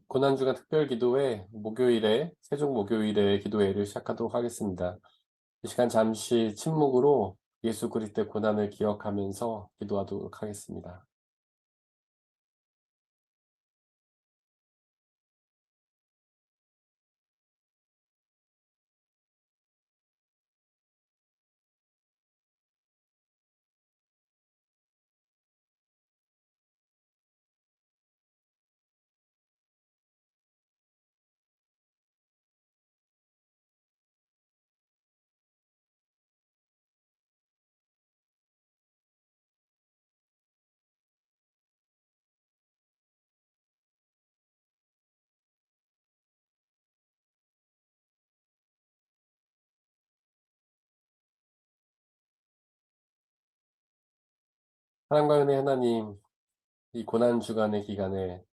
고난주간 특별기도회 목요일에 세종 목요일에 기도회를 시작하도록 하겠습니다. 이 시간 잠시 침묵으로 예수 그리스도의 고난을 기억하면서 기도하도록 하겠습니다. 사랑과 은혜 하나님, 이 고난주간의 기간에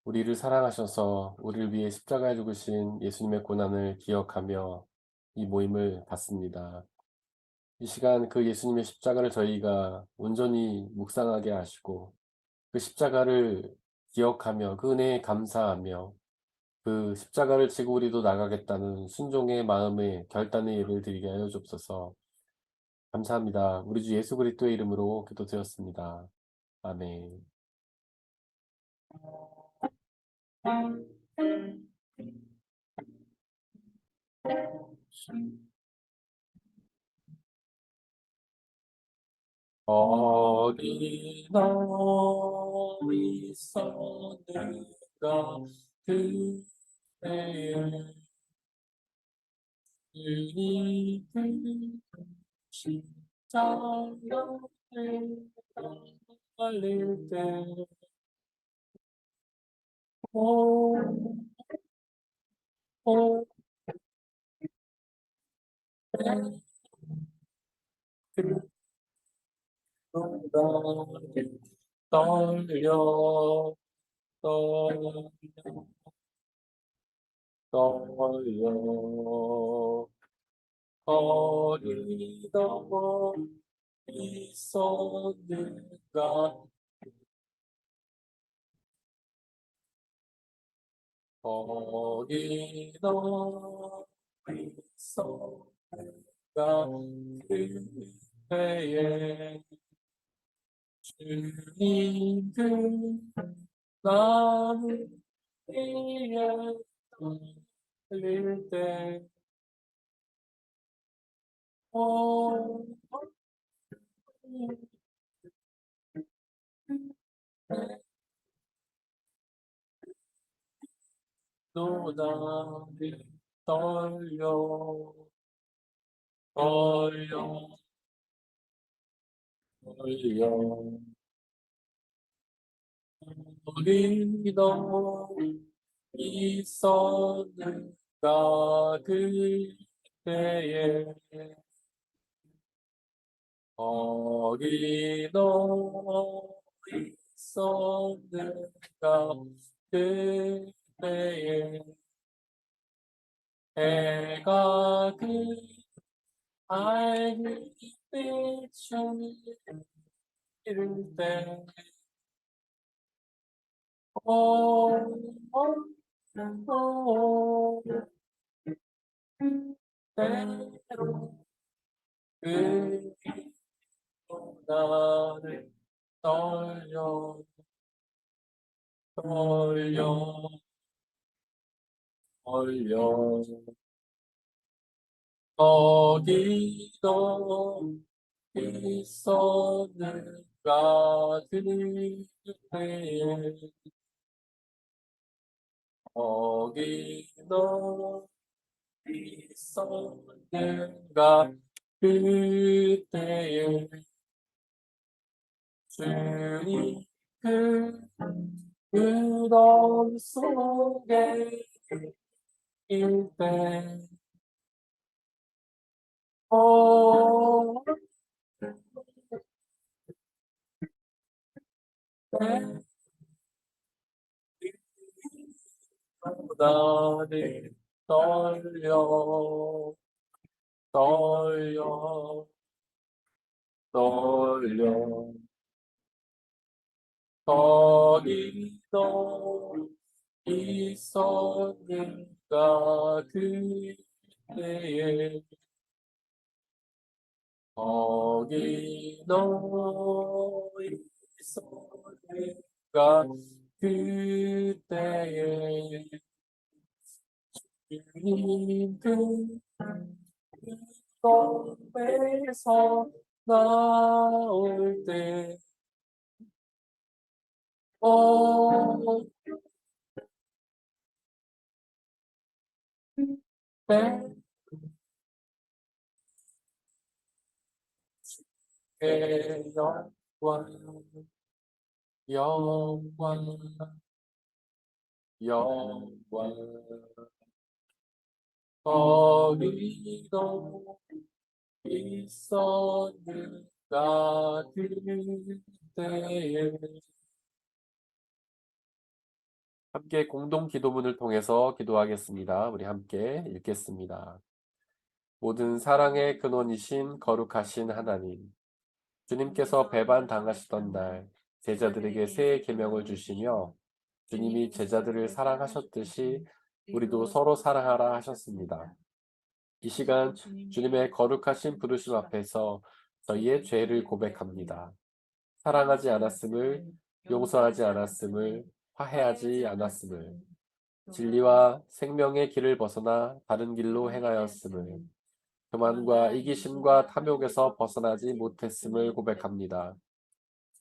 우리를 사랑하셔서 우리를 위해 십자가에 죽으신 예수님의 고난을 기억하며 이 모임을 갖습니다. 이 시간 그 예수님의 십자가를 저희가 온전히 묵상하게 하시고 그 십자가를 기억하며 그 은혜에 감사하며 그 십자가를 지고 우리도 나가겠다는 순종의 마음의 결단의 예를 드리게 하여 주옵소서. 감사합니다. 우리 주 예수 그리스도의 이름으로 기도드렸습니다. 아멘. 어디나 있었는가 그때에 주님을 십자가에 달릴 때 오, 오, 그때 떨려 떨려 떨려 어디다 있었는가 어디다 있었는가 그때에 주님 그 나를 위해 달릴 때 어, 또 나를 떨려 떨려 떨려 어디다 있었는가 그때에 어디다 있었는가 그때에 해가 그 알을 비추는 때 어, 어, 어, 때로 그 나를 떨려 떨려 떨려 어디도 있었는가 그때에 어디도 있었는가 그때에 주님 그 무덤 속에 일때 어, 나를 떨려 떨려 떨려 거기도 있었는가 그때에 거기도 있었는가 그때에 주님 그 꿈에서 나올 때 어, 때 영광 영광 영광 거기도 있었는가 그때에 함께 공동 기도문을 통해서 기도하겠습니다. 우리 함께 읽겠습니다. 모든 사랑의 근원이신 거룩하신 하나님, 주님께서 배반 당하시던 날 제자들에게 새 계명을 주시며 주님이 제자들을 사랑하셨듯이 우리도 서로 사랑하라 하셨습니다. 이 시간 주님의 거룩하신 부르심 앞에서 저희의 죄를 고백합니다. 사랑하지 않았음을, 용서하지 않았음을, 화해하지 않았음을, 진리와 생명의 길을 벗어나 다른 길로 행하였음을, 교만과 이기심과 탐욕에서 벗어나지 못했음을 고백합니다.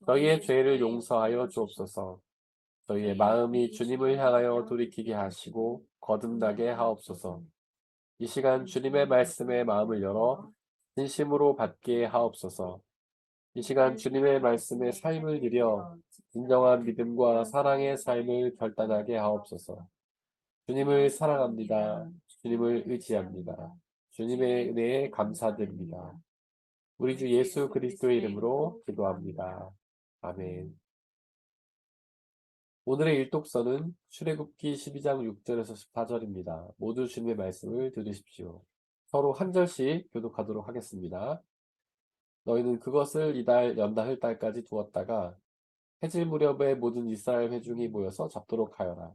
저희의 죄를 용서하여 주옵소서. 저희의 마음이 주님을 향하여 돌이키게 하시고 거듭나게 하옵소서. 이 시간 주님의 말씀에 마음을 열어 진심으로 받게 하옵소서. 이 시간 주님의 말씀에 삶을 들여 진정한 믿음과 사랑의 삶을 결단하게 하옵소서. 주님을 사랑합니다. 주님을 의지합니다. 주님의 은혜에 감사드립니다. 우리 주 예수 그리스도의 이름으로 기도합니다. 아멘. 오늘의 일독서는 출애굽기 12장 6절에서 14절입니다. 모두 주님의 말씀을 들으십시오. 서로 한 절씩 교독하도록 하겠습니다. 너희는 그것을 이달 연다할 달까지 두었다가 해질 무렵에 모든 이스라엘 회중이 모여서 잡도록 하여라.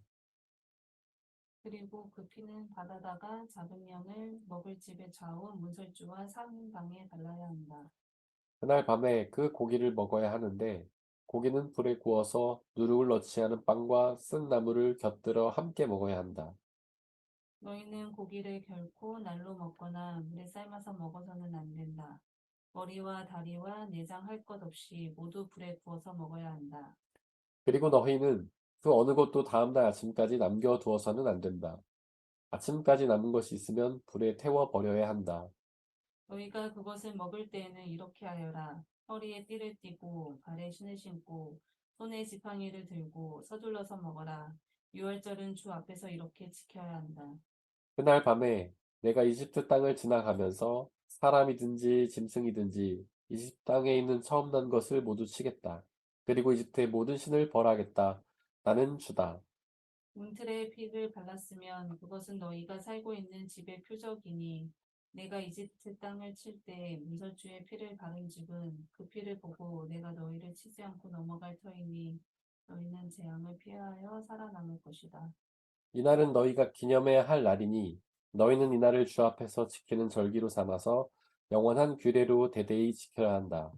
그리고 그 피는 받아다가 작은 양을 먹을 집의 좌우 문설주와 상방에 발라야 한다. 그날 밤에 그 고기를 먹어야 하는데 고기는 불에 구워서 누룩을 넣지 않은 빵과 쓴 나물을 곁들여 함께 먹어야 한다. 너희는 고기를 결코 날로 먹거나 물에 삶아서 먹어서는 안 된다. 머리와 다리와 내장 할 것 없이 모두 불에 구워서 먹어야 한다. 그리고 너희는 그 어느 것도 다음날 아침까지 남겨두어서는 안 된다. 아침까지 남은 것이 있으면 불에 태워 버려야 한다. 너희가 그것을 먹을 때에는 이렇게 하여라. 허리에 띠를 띠고 발에 신을 신고 손에 지팡이를 들고 서둘러서 먹어라. 유월절은 주 앞에서 이렇게 지켜야 한다. 그날 밤에 내가 이집트 땅을 지나가면서 사람이든지 짐승이든지 이집트 땅에 있는 처음 난 것을 모두 치겠다. 그리고 이집트의 모든 신을 벌하겠다. 나는 주다. 문틀에 피를 발랐으면 그것은 너희가 살고 있는 집의 표적이니 내가 이집트 땅을 칠 때 문설주에 피를 바른 집은 그 피를 보고 내가 너희를 치지 않고 넘어갈 터이니 너희는 재앙을 피하여 살아남을 것이다. 이날은 너희가 기념해야 할 날이니 너희는 이날을 주 앞에서 지키는 절기로 삼아서 영원한 규례로 대대히 지켜야 한다.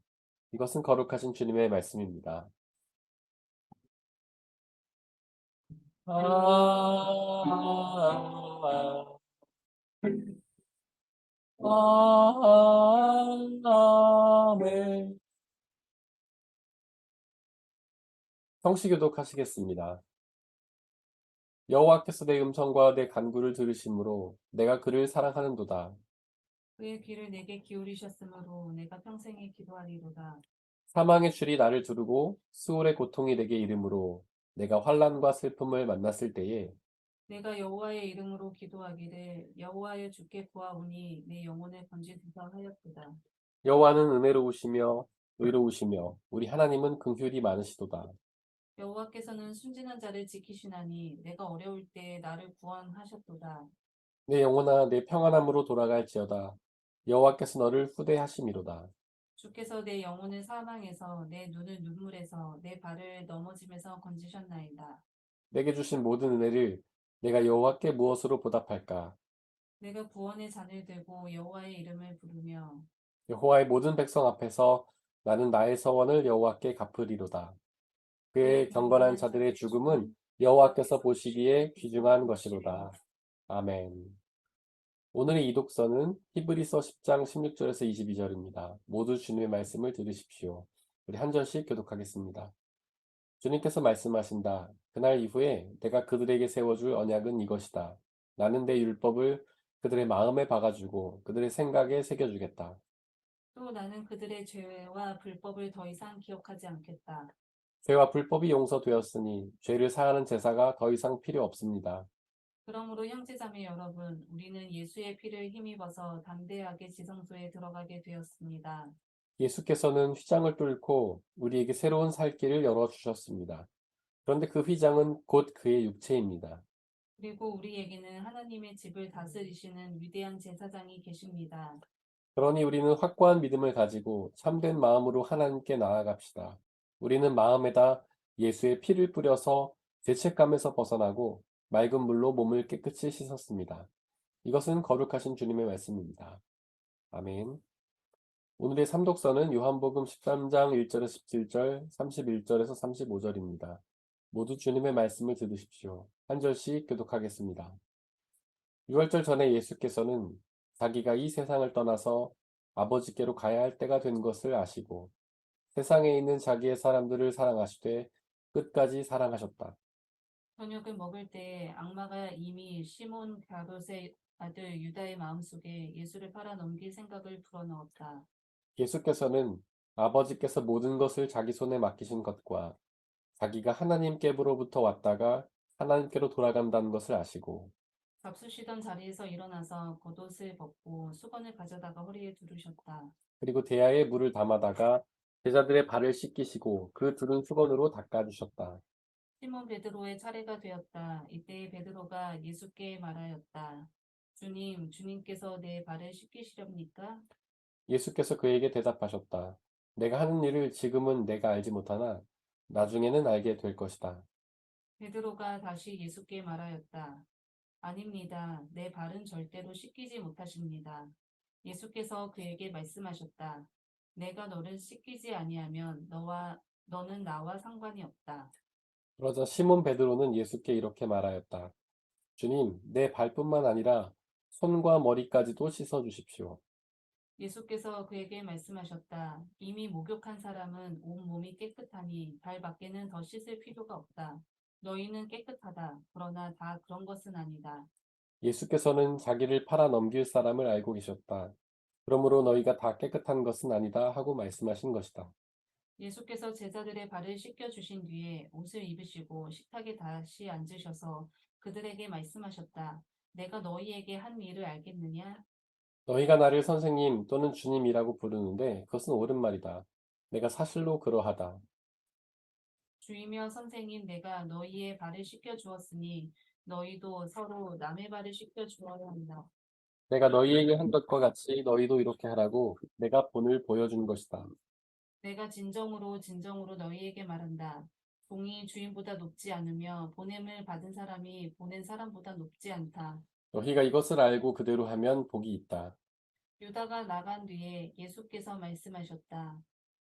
이것은 거룩하신 주님의 말씀입니다. 아멘. 성시교독 하시겠습니다. 여호와께서 내 음성과 내 간구를 들으심으로 내가 그를 사랑하는도다. 그의 귀를 내게 기울이셨으므로 내가 평생에 기도하리로다. 사망의 줄이 나를 두르고 수월의 고통이 내게 이르므로 내가 환난과 슬픔을 만났을 때에 내가 여호와의 이름으로 기도하기를 여호와여 주께 구하오니 내 영혼을 건지소서 하였도다. 여호와는 은혜로우시며 의로우시며 우리 하나님은 긍휼이 많으시도다. 여호와께서는 순진한 자를 지키시나니 내가 어려울 때에 나를 구원하셨도다. 내 영혼아 내 평안함으로 돌아갈지어다. 여호와께서 너를 후대하심이로다. 주께서 내 영혼을 사망에서 내 눈을 눈물에서 내 발을 넘어짐에서 건지셨나이다. 내게 주신 모든 은혜를 내가 여호와께 무엇으로 보답할까? 내가 구원의 잔을 들고 여호와의 이름을 부르며 여호와의 모든 백성 앞에서 나는 나의 서원을 여호와께 갚으리로다. 그의 그의 경건한 경건한 자들의 자들의 죽음은 죽음은 여호와께서 여호와께서 보시기에 보시기에 귀중한 귀중한 것이로다. 것이리로다. 아멘. 오늘의 이독서는 히브리서 10장 16절에서 22절입니다. 모두 주님의 말씀을 들으십시오. 우리 한 절씩 교독하겠습니다. 주님께서 말씀하신다. 그날 이후에 내가 그들에게 세워줄 언약은 이것이다. 나는 내 율법을 그들의 마음에 박아주고 그들의 생각에 새겨주겠다. 또 나는 그들의 죄와 불법을 더 이상 기억하지 않겠다. 죄와 불법이 용서되었으니 죄를 사하는 제사가 더 이상 필요 없습니다. 그러므로 형제자매 여러분, 우리는 예수의 피를 힘입어서 담대하게 지성소에 들어가게 되었습니다. 예수께서는 휘장을 뚫고 우리에게 새로운 살 길을 열어주셨습니다. 그런데 그 휘장은 곧 그의 육체입니다. 그리고 우리에게는 하나님의 집을 다스리시는 위대한 제사장이 계십니다. 그러니 우리는 확고한 믿음을 가지고 참된 마음으로 하나님께 나아갑시다. 우리는 마음에다 예수의 피를 뿌려서 죄책감에서 벗어나고 맑은 물로 몸을 깨끗이 씻었습니다. 이것은 거룩하신 주님의 말씀입니다. 아멘. 오늘의 삼독서는 요한복음 13장 1절에서 17절, 31절에서 35절입니다. 모두 주님의 말씀을 들으십시오. 한 절씩 교독하겠습니다. 유월절 전에 예수께서는 자기가 이 세상을 떠나서 아버지께로 가야 할 때가 된 것을 아시고 세상에 있는 자기의 사람들을 사랑하시되 끝까지 사랑하셨다. 저녁을 먹을 때 악마가 이미 시몬 가롯의 아들 유다의 마음속에 예수를 팔아 넘길 생각을 불어넣었다. 예수께서는 아버지께서 모든 것을 자기 손에 맡기신 것과 자기가 하나님께로부터 왔다가 하나님께로 돌아간다는 것을 아시고 잡수시던 자리에서 일어나서 겉옷을 벗고 수건을 가져다가 허리에 두르셨다. 그리고 대야에 물을 담아다가 제자들의 발을 씻기시고 그 두른 수건으로 닦아주셨다. 시몬 베드로의 차례가 되었다. 이때 베드로가 예수께 말하였다. 주님, 주님께서 내 발을 씻기시렵니까? 예수께서 그에게 대답하셨다. 내가 하는 일을 지금은 내가 알지 못하나 나중에는 알게 될 것이다. 베드로가 다시 예수께 말하였다. 아닙니다. 내 발은 절대로 씻기지 못하십니다. 예수께서 그에게 말씀하셨다. 내가 너를 씻기지 아니하면 너는 나와 상관이 없다. 그러자 시몬 베드로는 예수께 이렇게 말하였다. 주님, 내 발뿐만 아니라 손과 머리까지도 씻어 주십시오. 예수께서 그에게 말씀하셨다. 이미 목욕한 사람은 온 몸이 깨끗하니 발 밖에는 더 씻을 필요가 없다. 너희는 깨끗하다. 그러나 다 그런 것은 아니다. 예수께서는 자기를 팔아 넘길 사람을 알고 계셨다. 그러므로 너희가 다 깨끗한 것은 아니다 하고 말씀하신 것이다. 예수께서 제자들의 발을 씻겨 주신 뒤에 옷을 입으시고 식탁에 다시 앉으셔서 그들에게 말씀하셨다. 내가 너희에게 한 일을 알겠느냐? 너희가 나를 선생님 또는 주님이라고 부르는데 그것은 옳은 말이다. 내가 사실로 그러하다. 주이며 선생님 내가 너희의 발을 씻겨 주었으니 너희도 서로 남의 발을 씻겨 주어야 한다. 내가 너희에게 한 것과 같이 너희도 이렇게 하라고 내가 본을 보여준 것이다. 내가 진정으로 진정으로 너희에게 말한다. 종이 주인보다 높지 않으며 보냄을 받은 사람이 보낸 사람보다 높지 않다. 너희가 이것을 알고 그대로 하면 복이 있다. 유다가 나간 뒤에 예수께서 말씀하셨다.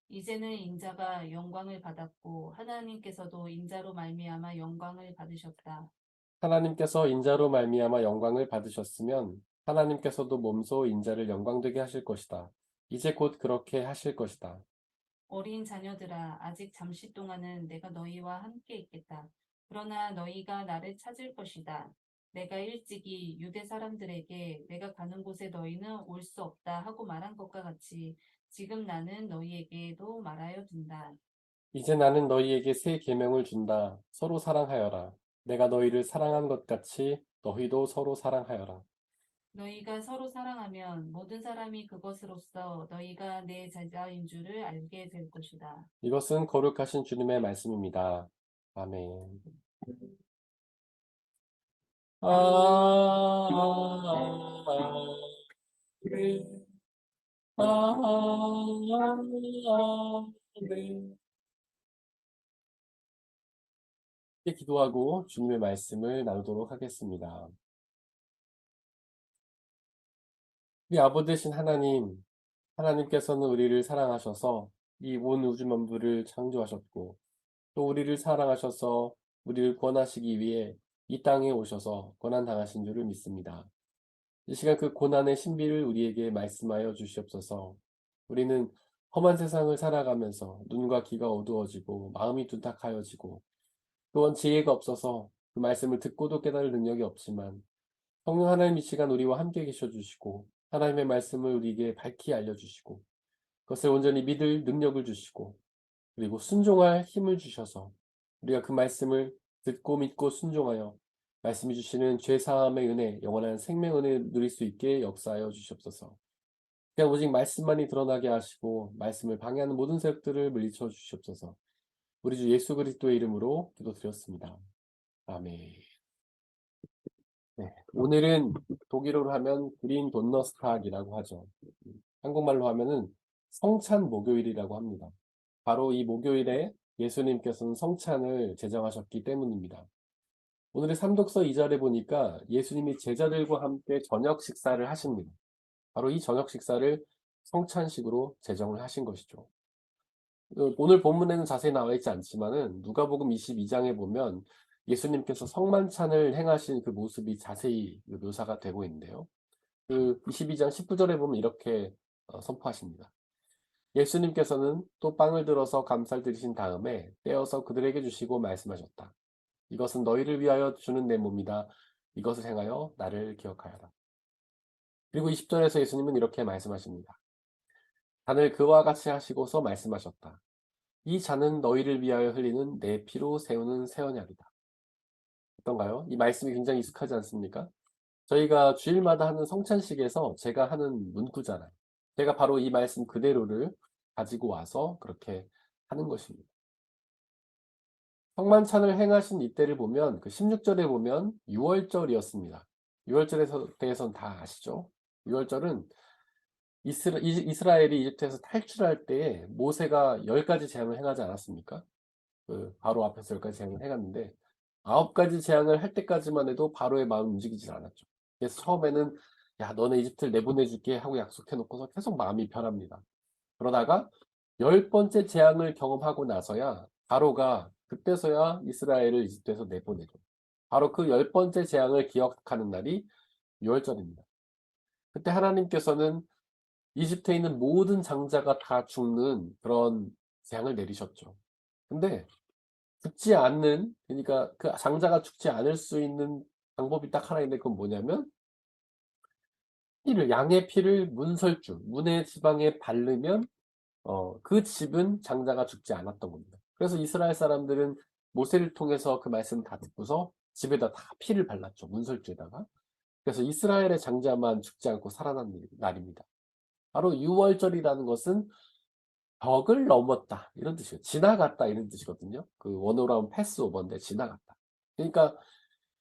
이제는 인자가 영광을 받았고 하나님께서도 인자로 말미암아 영광을 받으셨다. 하나님께서 인자로 말미암아 영광을 받으셨으면 하나님께서도 몸소 인자를 영광되게 하실 것이다. 이제 곧 그렇게 하실 것이다. 어린 자녀들아 아직 잠시 동안은 내가 너희와 함께 있겠다. 그러나 너희가 나를 찾을 것이다. 내가 일찍이 유대 사람들에게 내가 가는 곳에 너희는 올 수 없다 하고 말한 것과 같이 지금 나는 너희에게도 말하여 둔다. 이제 나는 너희에게 새 계명을 준다. 서로 사랑하여라. 내가 너희를 사랑한 것 같이 너희도 서로 사랑하여라. 너희가 서로 사랑하면 모든 사람이 그것으로써 너희가 내 제자인 줄을 알게 될 것이다. 이것은 거룩하신 주님의 말씀입니다. 아멘. 아, 아멘. 이렇게 기도하고 주님의 말씀을 나누도록 하겠습니다. 우리 아버지 되신 하나님, 하나님께서는 우리를 사랑하셔서 이 온 우주 만물을 창조하셨고, 또 우리를 사랑하셔서 우리를 구원하시기 위해 이 땅에 오셔서 고난당하신 줄을 믿습니다. 이 시간 그 고난의 신비를 우리에게 말씀하여 주시옵소서. 우리는 험한 세상을 살아가면서 눈과 귀가 어두워지고 마음이 둔탁하여지고 또한 지혜가 없어서 그 말씀을 듣고도 깨달을 능력이 없지만 성령 하나님 이 시간 우리와 함께 계셔 주시고 하나님의 말씀을 우리에게 밝히 알려주시고 그것을 온전히 믿을 능력을 주시고 그리고 순종할 힘을 주셔서 우리가 그 말씀을 듣고 믿고 순종하여 말씀해 주시는 죄사함의 은혜, 영원한 생명 은혜 누릴 수 있게 역사하여 주시옵소서. 그냥 오직 말씀만이 드러나게 하시고 말씀을 방해하는 모든 세력들을 물리쳐 주시옵소서. 우리 주 예수 그리스도의 이름으로 기도드렸습니다. 아멘. 네, 오늘은 독일어로 하면 그린 돈너스탁이라고 하죠. 한국말로 하면은 성찬 목요일이라고 합니다. 바로 이 목요일에 예수님께서는 성찬을 제정하셨기 때문입니다. 오늘의 삼독서 2절에 보니까 예수님이 제자들과 함께 저녁 식사를 하십니다. 바로 이 저녁 식사를 성찬식으로 제정을 하신 것이죠. 오늘 본문에는 자세히 나와 있지 않지만은 누가복음 22장에 보면 예수님께서 성만찬을 행하신 그 모습이 자세히 묘사가 되고 있는데요. 그 22장 19절에 보면 이렇게 선포하십니다. 예수님께서는 또 빵을 들어서 감사를 드리신 다음에 떼어서 그들에게 주시고 말씀하셨다. 이것은 너희를 위하여 주는 내 몸이다. 이것을 행하여 나를 기억하여라. 그리고 20절에서 예수님은 이렇게 말씀하십니다. 잔을 그와 같이 하시고서 말씀하셨다. 이 잔은 너희를 위하여 흘리는 내 피로 세우는 새 언약이다. 어떤가요? 이 말씀이 굉장히 익숙하지 않습니까? 저희가 주일마다 하는 성찬식에서 제가 하는 문구잖아요. 제가 바로 이 말씀 그대로를 가지고 와서 그렇게 하는 것입니다. 성만찬을 행하신 이때를 보면 그 16절에 보면 6월절이었습니다. 6월절에 대해서는 다 아시죠? 6월절은 이스라엘이 이집트에서 탈출할 때 모세가 10가지 재앙을 행하지 않았습니까? 그 바로 앞에서 10가지 재앙을 행했는데 9가지 재앙을 할 때까지만 해도 바로의 마음이 움직이질 않았죠. 그래서 처음에는 야 너네 이집트를 내보내줄게 하고 약속해 놓고서 계속 마음이 변합니다. 그러다가 10번째 재앙을 경험하고 나서야 바로가 그때서야 이스라엘을 이집트에서 내보내죠. 바로 그 10번째 재앙을 기억하는 날이 6월절입니다. 그때 하나님께서는 이집트에 있는 모든 장자가 다 죽는 그런 재앙을 내리셨죠. 근데 죽지 않는 그러니까 그 장자가 죽지 않을 수 있는 방법이 딱 하나 있는데 그건 뭐냐면 피를 양의 피를 문설주 문의 지방에 바르면 그 집은 장자가 죽지 않았던 겁니다. 그래서 이스라엘 사람들은 모세를 통해서 그 말씀을 다 듣고서 집에다 다 피를 발랐죠. 문설주에다가. 그래서 이스라엘의 장자만 죽지 않고 살아난 날입니다. 바로 유월절이라는 것은 벽을 넘었다 이런 뜻이에요. 지나갔다 이런 뜻이거든요. 그 원어로 하면 패스오버인데 지나갔다. 그러니까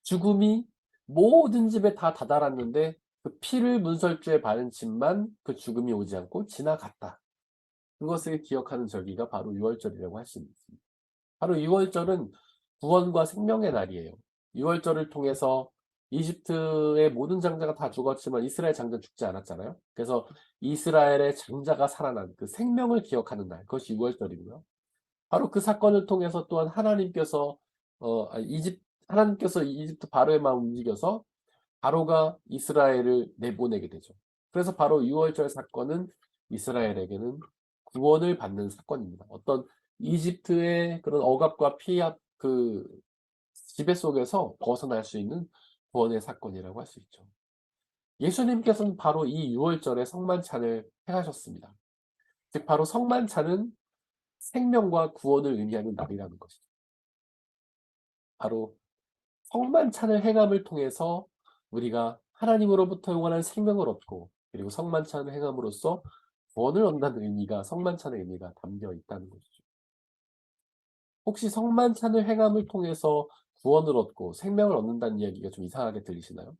죽음이 모든 집에 다 다다랐는데 그 피를 문설주에 바른 집만 그 죽음이 오지 않고 지나갔다. 그것을 기억하는 절기가 바로 유월절이라고 할 수 있습니다. 바로 유월절은 구원과 생명의 날이에요. 유월절을 통해서 이집트의 모든 장자가 다 죽었지만 이스라엘 장자는 죽지 않았잖아요. 그래서 이스라엘의 장자가 살아난 그 생명을 기억하는 날, 그것이 유월절이고요. 바로 그 사건을 통해서 또한 하나님께서 하나님께서 이집트 바로의 마음 움직여서 바로가 이스라엘을 내보내게 되죠. 그래서 바로 유월절 사건은 이스라엘에게는 구원을 받는 사건입니다. 어떤 이집트의 그런 억압과 피압 그 지배 속에서 벗어날 수 있는 구원의 사건이라고 할 수 있죠. 예수님께서는 바로 이 유월절에 성만찬을 행하셨습니다. 즉 바로 성만찬은 생명과 구원을 의미하는 날이라는 것이죠. 바로 성만찬을 행함을 통해서 우리가 하나님으로부터 영원한 생명을 얻고 그리고 성만찬을 행함으로써 구원을 얻는다는 의미가 성만찬의 의미가 담겨 있다는 것이죠. 혹시 성만찬을 행함을 통해서 구원을 얻고 생명을 얻는다는 이야기가 좀 이상하게 들리시나요?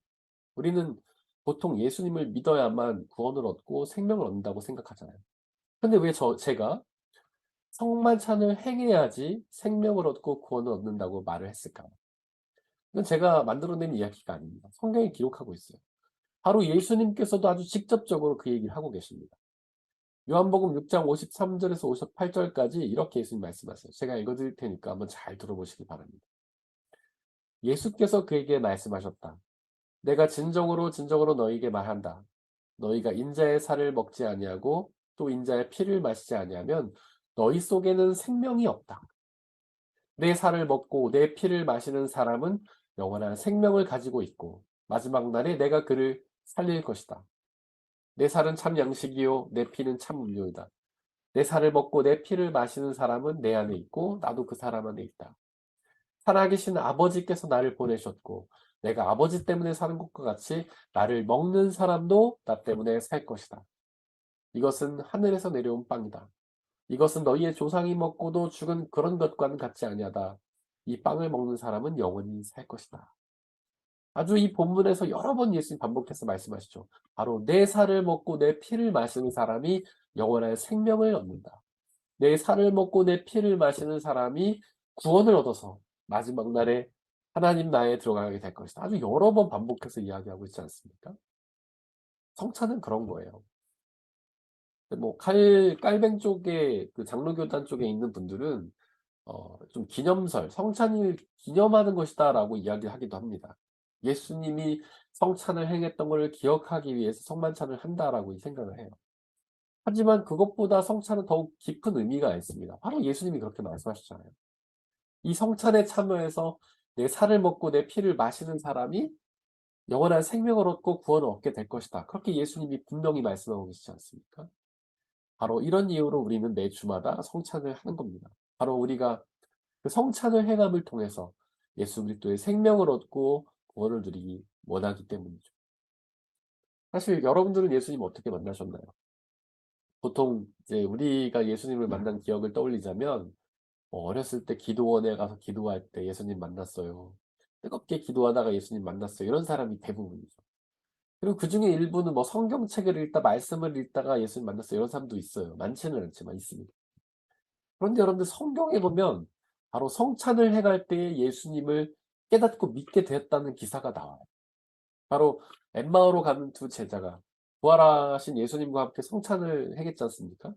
우리는 보통 예수님을 믿어야만 구원을 얻고 생명을 얻는다고 생각하잖아요. 근데 왜 제가 성만찬을 행해야지 생명을 얻고 구원을 얻는다고 말을 했을까요? 이건 제가 만들어낸 이야기가 아닙니다. 성경에 기록하고 있어요. 바로 예수님께서도 아주 직접적으로 그 얘기를 하고 계십니다. 요한복음 6장 53절에서 58절까지 이렇게 예수님 말씀하세요. 제가 읽어드릴 테니까 한번 잘 들어보시기 바랍니다. 예수께서 그에게 말씀하셨다. 내가 진정으로 진정으로 너희에게 말한다. 너희가 인자의 살을 먹지 아니하고 또 인자의 피를 마시지 아니하면 너희 속에는 생명이 없다. 내 살을 먹고 내 피를 마시는 사람은 영원한 생명을 가지고 있고 마지막 날에 내가 그를 살릴 것이다. 내 살은 참 양식이요 내 피는 참 음료이다. 내 살을 먹고 내 피를 마시는 사람은 내 안에 있고 나도 그 사람 안에 있다. 살아계신 아버지께서 나를 보내셨고 내가 아버지 때문에 사는 것과 같이 나를 먹는 사람도 나 때문에 살 것이다. 이것은 하늘에서 내려온 빵이다. 이것은 너희의 조상이 먹고도 죽은 그런 것과는 같지 아니하다. 이 빵을 먹는 사람은 영원히 살 것이다. 아주 이 본문에서 여러 번 예수님 반복해서 말씀하시죠. 바로 내 살을 먹고 내 피를 마시는 사람이 영원한 생명을 얻는다. 내 살을 먹고 내 피를 마시는 사람이 구원을 얻어서 마지막 날에 하나님 나라에 들어가게 될 것이다. 아주 여러 번 반복해서 이야기하고 있지 않습니까? 성찬은 그런 거예요. 뭐 깔뱅 쪽에 그 장로교단 쪽에 있는 분들은 좀 기념설, 성찬을 기념하는 것이다라고 이야기하기도 합니다. 예수님이 성찬을 행했던 것을 기억하기 위해서 성만찬을 한다라고 생각을 해요. 하지만 그것보다 성찬은 더욱 깊은 의미가 있습니다. 바로 예수님이 그렇게 말씀하셨잖아요. 이 성찬에 참여해서 내 살을 먹고 내 피를 마시는 사람이 영원한 생명을 얻고 구원을 얻게 될 것이다. 그렇게 예수님이 분명히 말씀하고 계시지 않습니까? 바로 이런 이유로 우리는 매 주마다 성찬을 하는 겁니다. 바로 우리가 그 성찬을 행함을 통해서 예수 그리스도의 생명을 얻고 구원을 누리기 원하기 때문이죠. 사실 여러분들은 예수님 어떻게 만나셨나요? 보통 이제 우리가 예수님을 만난 기억을 떠올리자면 어렸을 때 기도원에 가서 기도할 때 예수님 만났어요. 뜨겁게 기도하다가 예수님 만났어요. 이런 사람이 대부분이죠. 그리고 그중에 일부는 뭐 성경책을 읽다 말씀을 읽다가 예수님 만났어요. 이런 사람도 있어요. 많지는 않지만 있습니다. 그런데 여러분들 성경에 보면 바로 성찬을 행할 때에 예수님을 깨닫고 믿게 되었다는 기사가 나와요. 바로 엠마오로 가는 두 제자가 부활하신 예수님과 함께 성찬을 행했지 않습니까?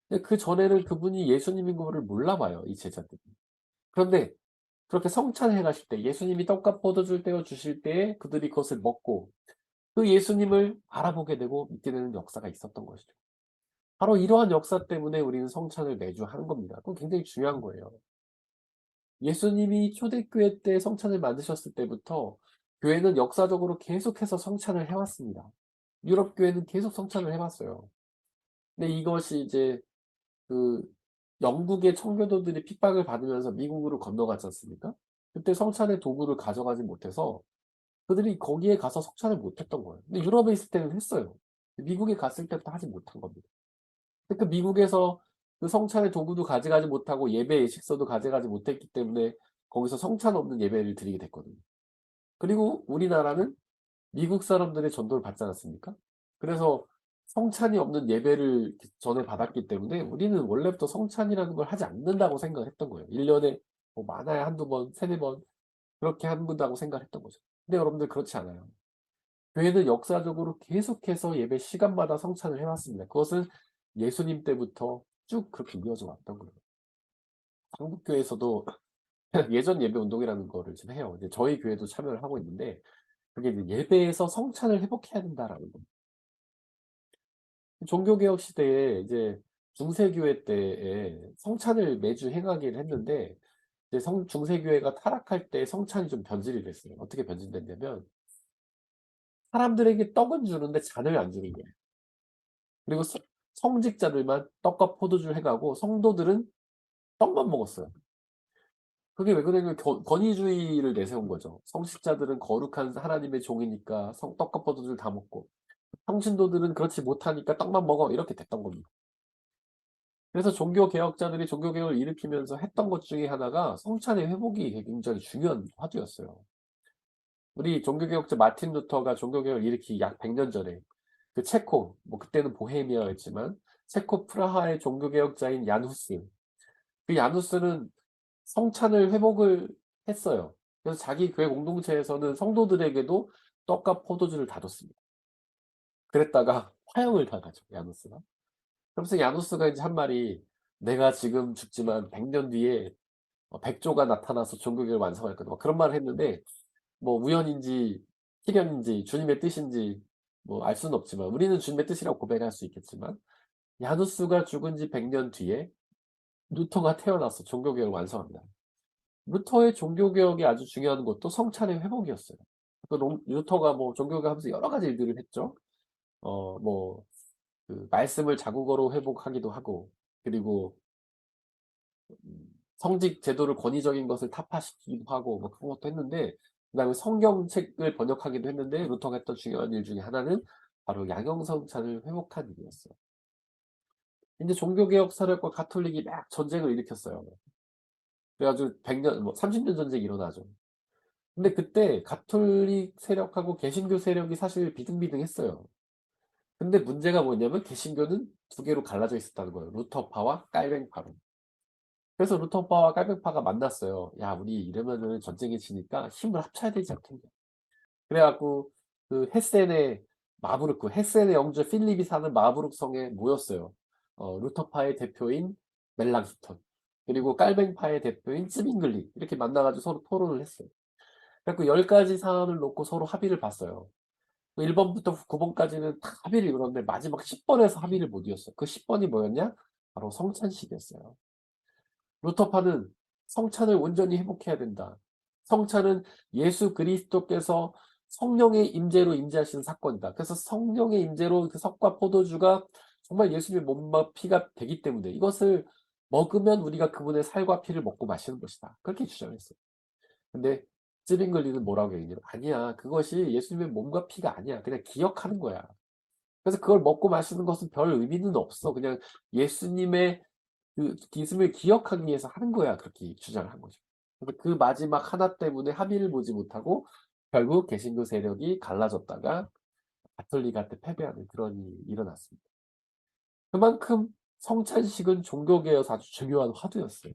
근데 그전에는 그분이 예수님인 거를 몰라 봐요, 이 제자들이. 그런데 그렇게 성찬을 행하실 때 예수님이 떡과 포도주를 떼어 주실 때에 그들이 그것을 먹고 그 예수님을 알아보게 되고 믿게 되는 역사가 있었던 것이죠. 바로 이러한 역사 때문에 우리는 성찬을 매주 하는 겁니다. 그건 굉장히 중요한 거예요. 예수님이 초대교회 때 성찬을 만드셨을 때부터 교회는 역사적으로 계속해서 성찬을 해 왔습니다. 유럽 교회는 계속 성찬을 해 왔어요. 근데 이것이 이제 그 영국의 청교도들이 핍박을 받으면서 미국으로 건너갔지 않습니까? 그때 성찬의 도구를 가져가지 못해서 그들이 거기에 가서 성찬을 못 했던 거예요. 근데 유럽에 있을 때는 했어요. 미국에 갔을 때부터 하지 못한 겁니다. 그 미국에서 그 성찬의 도구도 가져가지 못하고 예배 예식서도 가져가지 못했기 때문에 거기서 성찬 없는 예배를 드리게 됐거든요. 그리고 우리나라는 미국 사람들의 전도를 받지 않았습니까? 그래서 성찬이 없는 예배를 전해받았기 때문에 우리는 원래부터 성찬이라는 걸 하지 않는다고 생각을 했던 거예요. 1 년에 뭐 많아야 1-2 번, 3-4번 그렇게 한다고 생각을 했던 거죠. 근데 여러분들 그렇지 않아요. 교회는 역사적으로 계속해서 예배 시간마다 성찬을 해 왔습니다. 그것은 예수님 때부터 쭉 그렇게 이어져 왔던 거예요. 한국교회에서도 예전 예배 운동이라는 거를 지금 해요. 이제 저희 교회도 참여를 하고 있는데 그게 이제 "예배에서 성찬을 회복해야 된다."라는 겁니다. 종교개혁 시대에 이제 중세교회 때에 성찬을 매주 행하기를 했는데 이제 중세교회가 타락할 때 성찬이 좀 변질이 됐어요. 어떻게 변질됐냐면 사람들에게 떡은 주는데 잔을 안 주는 거예요. 그리고 성직자들만 떡과 포도주를 해 가고 성도들은 떡만 먹었어요. 그게 왜 그러냐면 권위주의를 내세운 거죠. 성직자들은 거룩한 하나님의 종이니까 떡과 포도주를 다 먹고 평신도들은 그렇지 못하니까 떡만 먹어 이렇게 됐던 겁니다. 그래서 종교 개혁자들이 종교 개혁을 일으키면서 했던 것 중에 하나가 성찬의 회복이 굉장히 중요한 화두였어요. 우리 종교개혁자 마틴 루터가 종교개혁을 일으키기 약 100년 전에 그 체코, 뭐 그때는 보헤미아였지만 체코 프라하의 종교개혁자인 얀 후스. 그 얀 후스는 성찬을 회복을 했어요. 그래서 자기 교회 공동체에서는 성도들에게도 떡과 포도주를 다 줬습니다. 그랬다가 화형을 당하죠, 얀 후스가. 그러면서 얀 후스가 인제 한 말이 "내가 지금 죽지만 100년 뒤에 백조가 나타나서 종교개혁을 완성할 거다." 막 그런 말을 했는데 뭐 우연인지 필연인지 주님의 뜻인지 뭐 알 수는 없지만 우리는 주님의 뜻이라고 고백할 수 있겠지만 야누스가 죽은 지 100년 뒤에 루터가 태어나서 종교개혁을 완성합니다. 루터의 종교개혁이 아주 중요한 것도 성찬의 회복이었어요. 그 루터가 뭐 종교개혁하면서 여러 가지 일들을 했죠. 뭐 그 말씀을 자국어로 회복하기도 하고 그리고 성직 제도를 권위적인 것을 타파시키기도 하고 뭐 그런 것도 했는데 그다음에 성경책을 번역하기도 했는데 루터가 했던 중요한 일 중에 하나는 바로 양형성찬을 회복한 일이었어요. 근데 종교개혁 세력과 가톨릭이 막 전쟁을 일으켰어요. 그래 가지고 100년 뭐 30년 전쟁이 일어나죠. 근데 그때 가톨릭 세력하고 개신교 세력이 사실 비등비등했어요. 근데 문제가 뭐냐면 개신교는 두 개로 갈라져 있었다는 거예요. 루터파와 깔뱅파로. 그래서 루터파와 깔뱅파가 만났어요. "야 우리 이러면은 전쟁에 지니까 힘을 합쳐야 되지 않겠냐." 그래 갖고 그 헤센의 영주 필립이 사는 마부르크 성에 모였어요. 루터파의 대표인 멜랑스턴 그리고 깔뱅파의 대표인 츠빙글리 이렇게 만나 가지고 서로 토론을 했어요. 그래 갖고 10 가지 사안을 놓고 서로 합의를 봤어요. 그 1 번부터 9 번까지는 다 합의를 이뤘는데 마지막 10 번에서 합의를 못 이뤘어요. 그 10 번이 뭐였냐? 바로 성찬식이었어요. 루터파는 성찬을 온전히 회복해야 된다. 성찬은 예수 그리스도께서 성령의 임재로 임재하시는 사건이다. 그래서 성령의 임재로 그 떡과 포도주가 정말 예수님의 몸과 피가 되기 때문에 이것을 먹으면 우리가 그분의 살과 피를 먹고 마시는 것이다. 그렇게 주장했어요. 근데 찌빙글리는 뭐라고 얘기해요? "아니야. 그것이 예수님의 몸과 피가 아니야. 그냥 기억하는 거야. 그래서 그걸 먹고 마시는 것은 별 의미는 없어. 그냥 예수님의 그 기습을 기억하기 위해서 하는 거야." 그렇게 주장을 한 거죠. 그래서 그 마지막 하나 때문에 합의를 보지 못하고 결국 개신교 세력이 갈라졌다가 가톨릭한테 패배하는 그런 일이 일어났습니다. 그만큼 성찬식은 종교계에서 아주 중요한 화두였어요.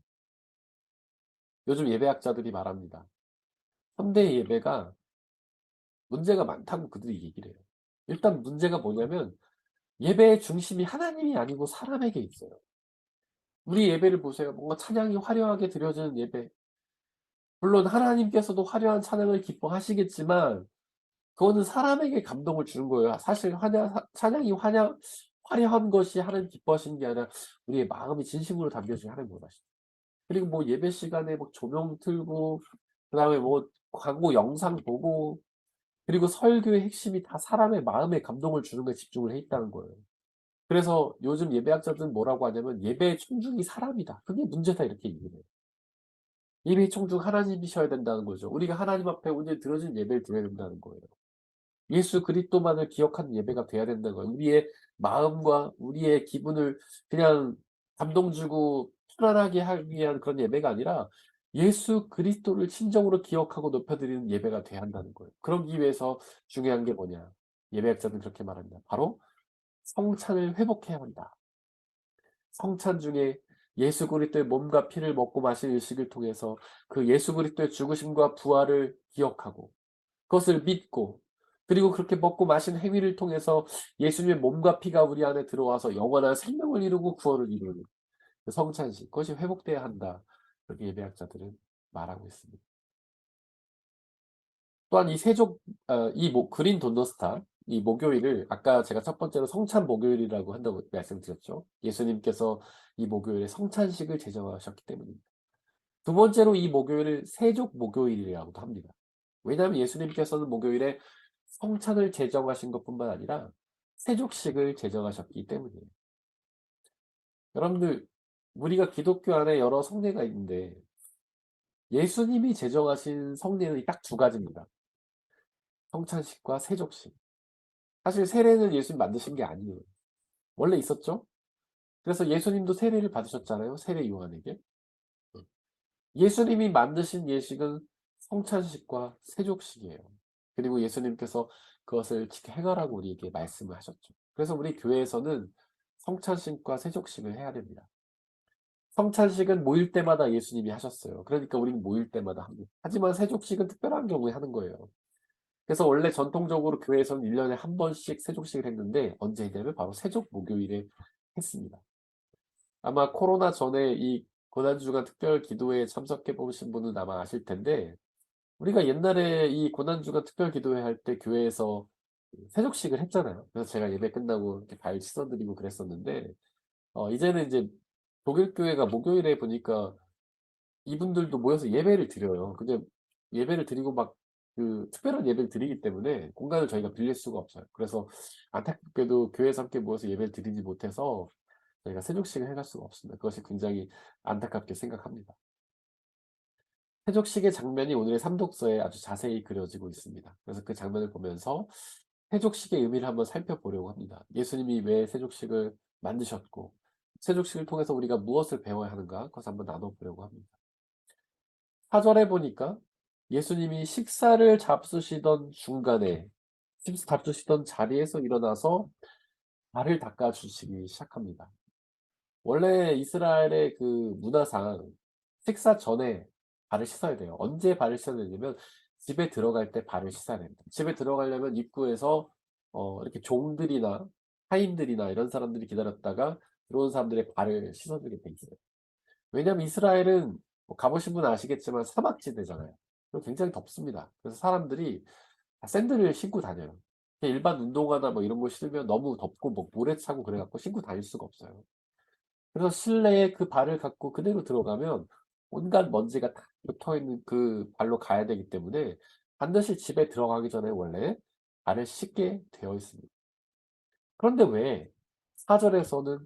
요즘 예배학자들이 말합니다. 현대 예배가 문제가 많다고 그들이 얘기를 해요. 일단 문제가 뭐냐면 예배의 중심이 하나님이 아니고 사람에게 있어요. 우리 예배를 보세요. 뭔가 찬양이 화려하게 드려지는 예배. 물론 하나님께서도 화려한 찬양을 기뻐하시겠지만 그거는 사람에게 감동을 주는 거예요. 사실 찬양이 화려한 것이 하나님 기뻐하시는 게 아니라 우리의 마음이 진심으로 담겨져야 하나님 원하시죠. 그리고 뭐 예배 시간에 뭐 조명 틀고 그다음에 뭐 광고 영상 보고 그리고 설교의 핵심이 다 사람의 마음에 감동을 주는 거에 집중을 해 있다는 거예요. 그래서 요즘 예배학자들은 뭐라고 하냐면 "예배의 청중이 사람이다. 그게 문제다." 이렇게 얘기를 해요. 예배의 청중 하나님이셔야 된다는 거죠. 우리가 하나님 앞에 온전히 드려진 예배를 드려야 된다는 거예요. 예수 그리스도만을 기억하는 예배가 돼야 된다는 거예요. 우리의 마음과 우리의 기분을 그냥 감동 주고 편안하게 하기 위한 그런 예배가 아니라 예수 그리스도를 진정으로 기억하고 높여 드리는 예배가 돼야 한다는 거예요. 그러기 위해서 중요한 게 뭐냐? 예배학자들은 그렇게 말합니다. 바로 성찬을 회복해야 한다. 성찬 중에 예수 그리스도의 몸과 피를 먹고 마신 의식을 통해서 그 예수 그리스도의 죽으심과 부활을 기억하고 그것을 믿고 그리고 그렇게 먹고 마신 행위를 통해서 예수님의 몸과 피가 우리 안에 들어와서 영원한 생명을 이루고 구원을 이루는 그 성찬식 그것이 회복돼야 한다. 그렇게 예배학자들은 말하고 있습니다. 또한 이 세족 이 그린 돈너스타 이 목요일을 아까 제가 첫 번째로 성찬 목요일이라고 한다고 말씀드렸죠. 예수님께서 이 목요일에 성찬식을 제정하셨기 때문입니다. 두 번째로 이 목요일을 세족 목요일이라고도 합니다. 왜냐하면 예수님께서는 목요일에 성찬을 제정하신 것뿐만 아니라 세족식을 제정하셨기 때문이에요. 여러분들 우리가 기독교 안에 여러 성례가 있는데 예수님이 제정하신 성례는 딱 두 가지입니다. 성찬식과 세족식. 사실 세례는 예수님 만드신 게 아니에요. 원래 있었죠? 그래서 예수님도 세례를 받으셨잖아요, 세례 요한에게. 예수님이 만드신 예식은 성찬식과 세족식이에요. 그리고 예수님께서 그것을 행하라고 우리에게 말씀을 하셨죠. 그래서 우리 교회에서는 성찬식과 세족식을 해야 됩니다. 성찬식은 모일 때마다 예수님이 하셨어요. 그러니까 우리는 모일 때마다 합니다. 하지만 세족식은 특별한 경우에 하는 거예요. 그래서 원래 전통적으로 교회에서는 1 년에 한 번씩 세족식을 했는데 언제 했냐면 바로 세족 목요일에 했습니다. 아마 코로나 전에 이 고난주간 특별 기도회에 참석해 보신 분은 아마 아실 텐데, 우리가 옛날에 이 고난주간 특별 기도회 할 때 교회에서 세족식을 했잖아요. 그래서 제가 예배 끝나고 이렇게 발 씻어 드리고 그랬었는데, 이제는 이제 독일 교회가 목요일에 보니까 이분들도 모여서 예배를 드려요. 근데 예배를 드리고 막 특별한 예배를 드리기 때문에 공간을 저희가 빌릴 수가 없어요. 그래서 안타깝게도 교회에서 함께 모여서 예배를 드리지 못해서 저희가 세족식을 해갈 수가 없습니다. 그것이 굉장히 안타깝게 생각합니다. 세족식의 장면이 오늘의 삼독서에 아주 자세히 그려지고 있습니다. 그래서 그 장면을 보면서 세족식의 의미를 한번 살펴보려고 합니다. 예수님이 왜 세족식을 만드셨고, 세족식을 통해서 우리가 무엇을 배워야 하는가, 그것을 한번 나눠보려고 합니다. 4절에 보니까 예수님이 식사를 잡수시던 중간에, 잡수시던 자리에서 일어나서 발을 닦아 주시기 시작합니다. 원래 이스라엘의 문화상 식사 전에 발을 씻어야 돼요. 언제 발을 씻어야 되냐면 집에 들어갈 때 발을 씻어야 됩니다. 집에 들어가려면 입구에서 이렇게 종들이나 하인들이나 이런 사람들이 기다렸다가 들어온 사람들의 발을 씻어 주게 돼 있어요. 왜냐하면 이스라엘은 가 보신 분은 아시겠지만 사막지대잖아요. 그리고 굉장히 덥습니다. 그래서 사람들이 다 샌들을 신고 다녀요. 그냥 일반 운동화나 뭐 이런 거 신으면 너무 덥고 뭐 모래 차고 그래 갖고 신고 다닐 수가 없어요. 그래서 실내에 그 발을 갖고 그대로 들어가면 온갖 먼지가 다 붙어 있는 그 발로 가야 되기 때문에 반드시 집에 들어가기 전에 원래 발을 씻게 되어 있습니다. 그런데 왜 4 절에서는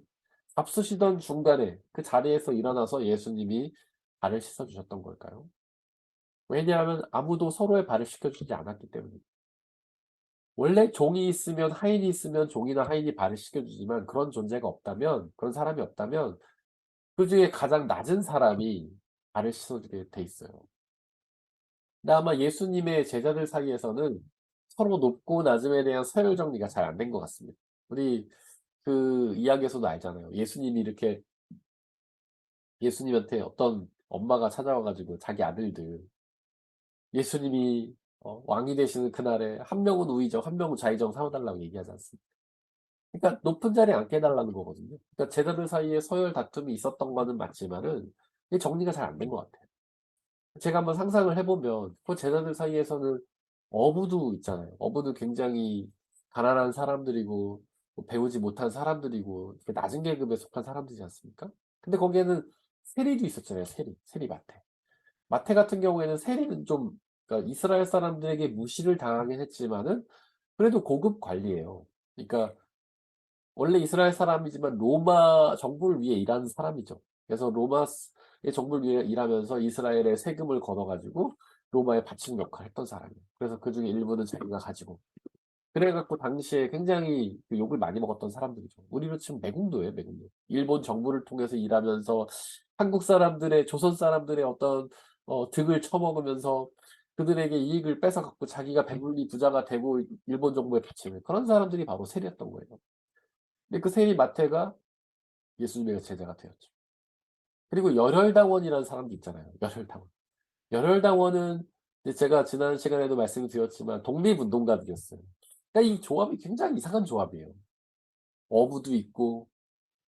잡수시던 중간에 그 자리에서 일어나서 예수님이 발을 씻어 주셨던 걸까요? 왜냐하면 아무도 서로의 발을 씻겨 주지 않았기 때문입니다. 원래 종이 있으면 하인이 있으면 종이나 하인이 발을 씻겨 주지만 그런 존재가 없다면, 그런 사람이 없다면 그중에 가장 낮은 사람이 발을 씻어 주게 돼 있어요. 근데 아마 예수님의 제자들 사이에서는 서로 높고 낮음에 대한 서열 정리가 잘 안 된 것 같습니다. 우리 이야기에서도 알잖아요. 예수님이 이렇게 예수님한테 어떤 엄마가 찾아와 가지고 자기 아들들, 예수님이 왕이 되시는 그날에 한 명은 우의정 한 명은 좌의정 삼아 달라고 얘기하지 않습니까? 그러니까 높은 자리에 앉게 해 달라는 거거든요. 그러니까 제자들 사이에 서열 다툼이 있었던 거는 맞지만은 이게 정리가 잘 안 된 것 같아요. 제가 한번 상상을 해 보면 그 제자들 사이에서는 어부도 있잖아요. 어부도 굉장히 가난한 사람들이고 뭐 배우지 못한 사람들이고 이렇게 낮은 계급에 속한 사람들이지 않습니까? 근데 거기에는 세리도 있었잖아요, 세리. 세리 마태. 마태 같은 경우에는 세리는 좀, 그러니까 이스라엘 사람들에게 무시를 당하긴 했지만은 그래도 고급 관리예요. 그러니까 원래 이스라엘 사람이지만 로마 정부를 위해 일하는 사람이죠. 그래서 로마의 정부를 위해 일하면서 이스라엘에 세금을 걷어 가지고 로마에 바치는 역할을 했던 사람이에요. 그래서 그중에 일부는 자기가 가지고, 그래 갖고 당시에 굉장히 욕을 많이 먹었던 사람들이죠. 우리로 치면 매국노예요, 매국노. 일본 정부를 통해서 일하면서 한국 사람들의, 조선 사람들의 어떤 득을 처먹으면서 그들에게 이익을 뺏어 갖고 자기가 배불리 부자가 되고 일본 정부에 바치는 그런 사람들이 바로 세리였던 거예요. 근데 그 세리 마태가 예수님의 제자가 되었죠. 그리고 열혈당원이라는 사람도 있잖아요. 열혈당원. 열혈당원은 이제 제가 지난 시간에도 말씀을 드렸지만 독립운동가들이었어요. 그러니까 이 조합이 굉장히 이상한 조합이에요. 어부도 있고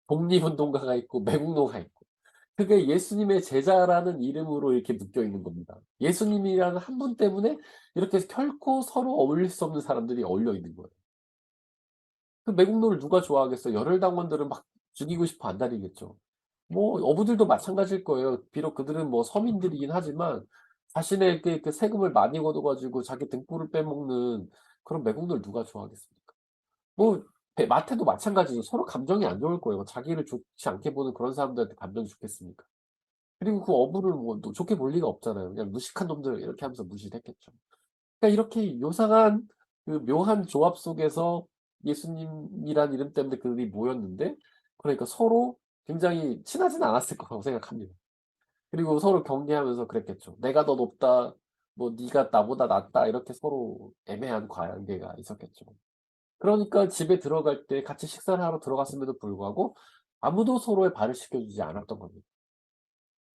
독립운동가가 있고 매국노가 있고. 그게 예수님의 제자라는 이름으로 이렇게 묶여 있는 겁니다. 예수님이라는 한 분 때문에 이렇게 결코 서로 어울릴 수 없는 사람들이 어울려 있는 거예요. 그 매국노를 누가 좋아하겠어요. 열혈당원들은 막 죽이고 싶어 안달이겠죠. 뭐 어부들도 마찬가지일 거예요. 비록 그들은 뭐 서민들이긴 하지만 자신에게 세금을 많이 걷어 가지고 자기 등골을 빼먹는 그런 매국노를 누가 좋아하겠습니까? 뭐 마태도 마찬가지죠. 서로 감정이 안 좋을 거예요. 자기를 좋지 않게 보는 그런 사람들한테 감정이 좋겠습니까? 그리고 그 어부를 뭐 또 좋게 볼 리가 없잖아요. 그냥 무식한 놈들 이렇게 하면서 무시를 했겠죠. 그러니까 이렇게 요상한 묘한 조합 속에서 예수님이란 이름 때문에 그들이 모였는데, 그러니까 서로 굉장히 친하지는 않았을 거라고 생각합니다. 그리고 서로 경계하면서 그랬겠죠. "내가 더 높다. 뭐 네가 나보다 낫다 이렇게 서로 애매한 관계가 있었겠죠. 그러니까 집에 들어갈 때 같이 식사를 하러 들어갔음에도 불구하고 아무도 서로의 발을 씻겨주지 않았던 겁니다.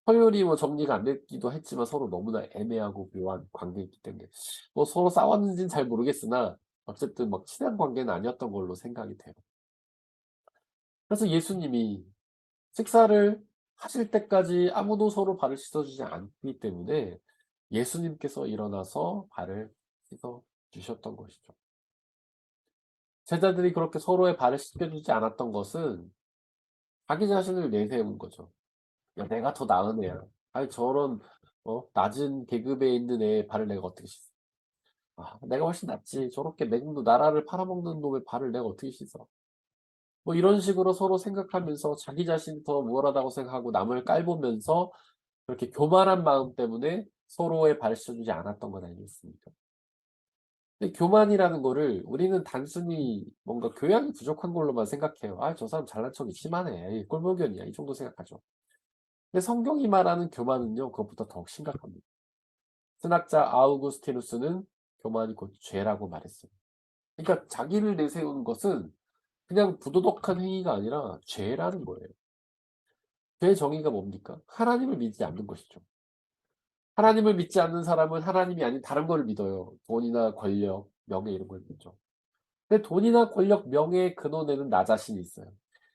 서열이 뭐 정리가 안 됐기도 했지만 서로 너무나 애매하고 묘한 관계이기 때문에 뭐 서로 싸웠는지는 잘 모르겠으나 어쨌든 막 친한 관계는 아니었던 걸로 생각이 돼요. 그래서 예수님이 식사를 하실 때까지 아무도 서로 발을 씻어 주지 않기 때문에 예수님께서 일어나서 발을 씻어 주셨던 것이죠. 제자들이 그렇게 서로의 발을 씻겨 주지 않았던 것은 자기 자신을 내세운 거죠. '야 내가 더 나은 애야. 아니 저런 낮은 계급에 있는 애의 발을 내가 어떻게 씻어. 아 내가 훨씬 낫지. 저렇게 맹 나라를 팔아먹는 놈의 발을 내가 어떻게 씻어.' 뭐 이런 식으로 서로 생각하면서 자기 자신이 더 우월하다고 생각하고 남을 깔보면서 그렇게 교만한 마음 때문에 서로의 발을 씻어주지 않았던 건 아니겠습니까? 근데 교만이라는 거를 우리는 단순히 뭔가 교양이 부족한 걸로만 생각해요. '아 저 사람 잘난 척이 심하네. 에이 꼴불견이야.' 이 정도 생각하죠. 근데 성경이 말하는 교만은요 그것보다 더욱 심각합니다. 신학자 아우구스티누스는 교만이 곧 죄라고 말했어요. 그러니까 자기를 내세우는 것은 그냥 부도덕한 행위가 아니라 죄라는 거예요. 죄의 정의가 뭡니까? 하나님을 믿지 않는 것이죠. 하나님을 믿지 않는 사람은 하나님이 아닌 다른 걸 믿어요. 돈이나 권력, 명예 이런 걸 믿죠. 근데 돈이나 권력, 명예의 근원에는 나 자신이 있어요.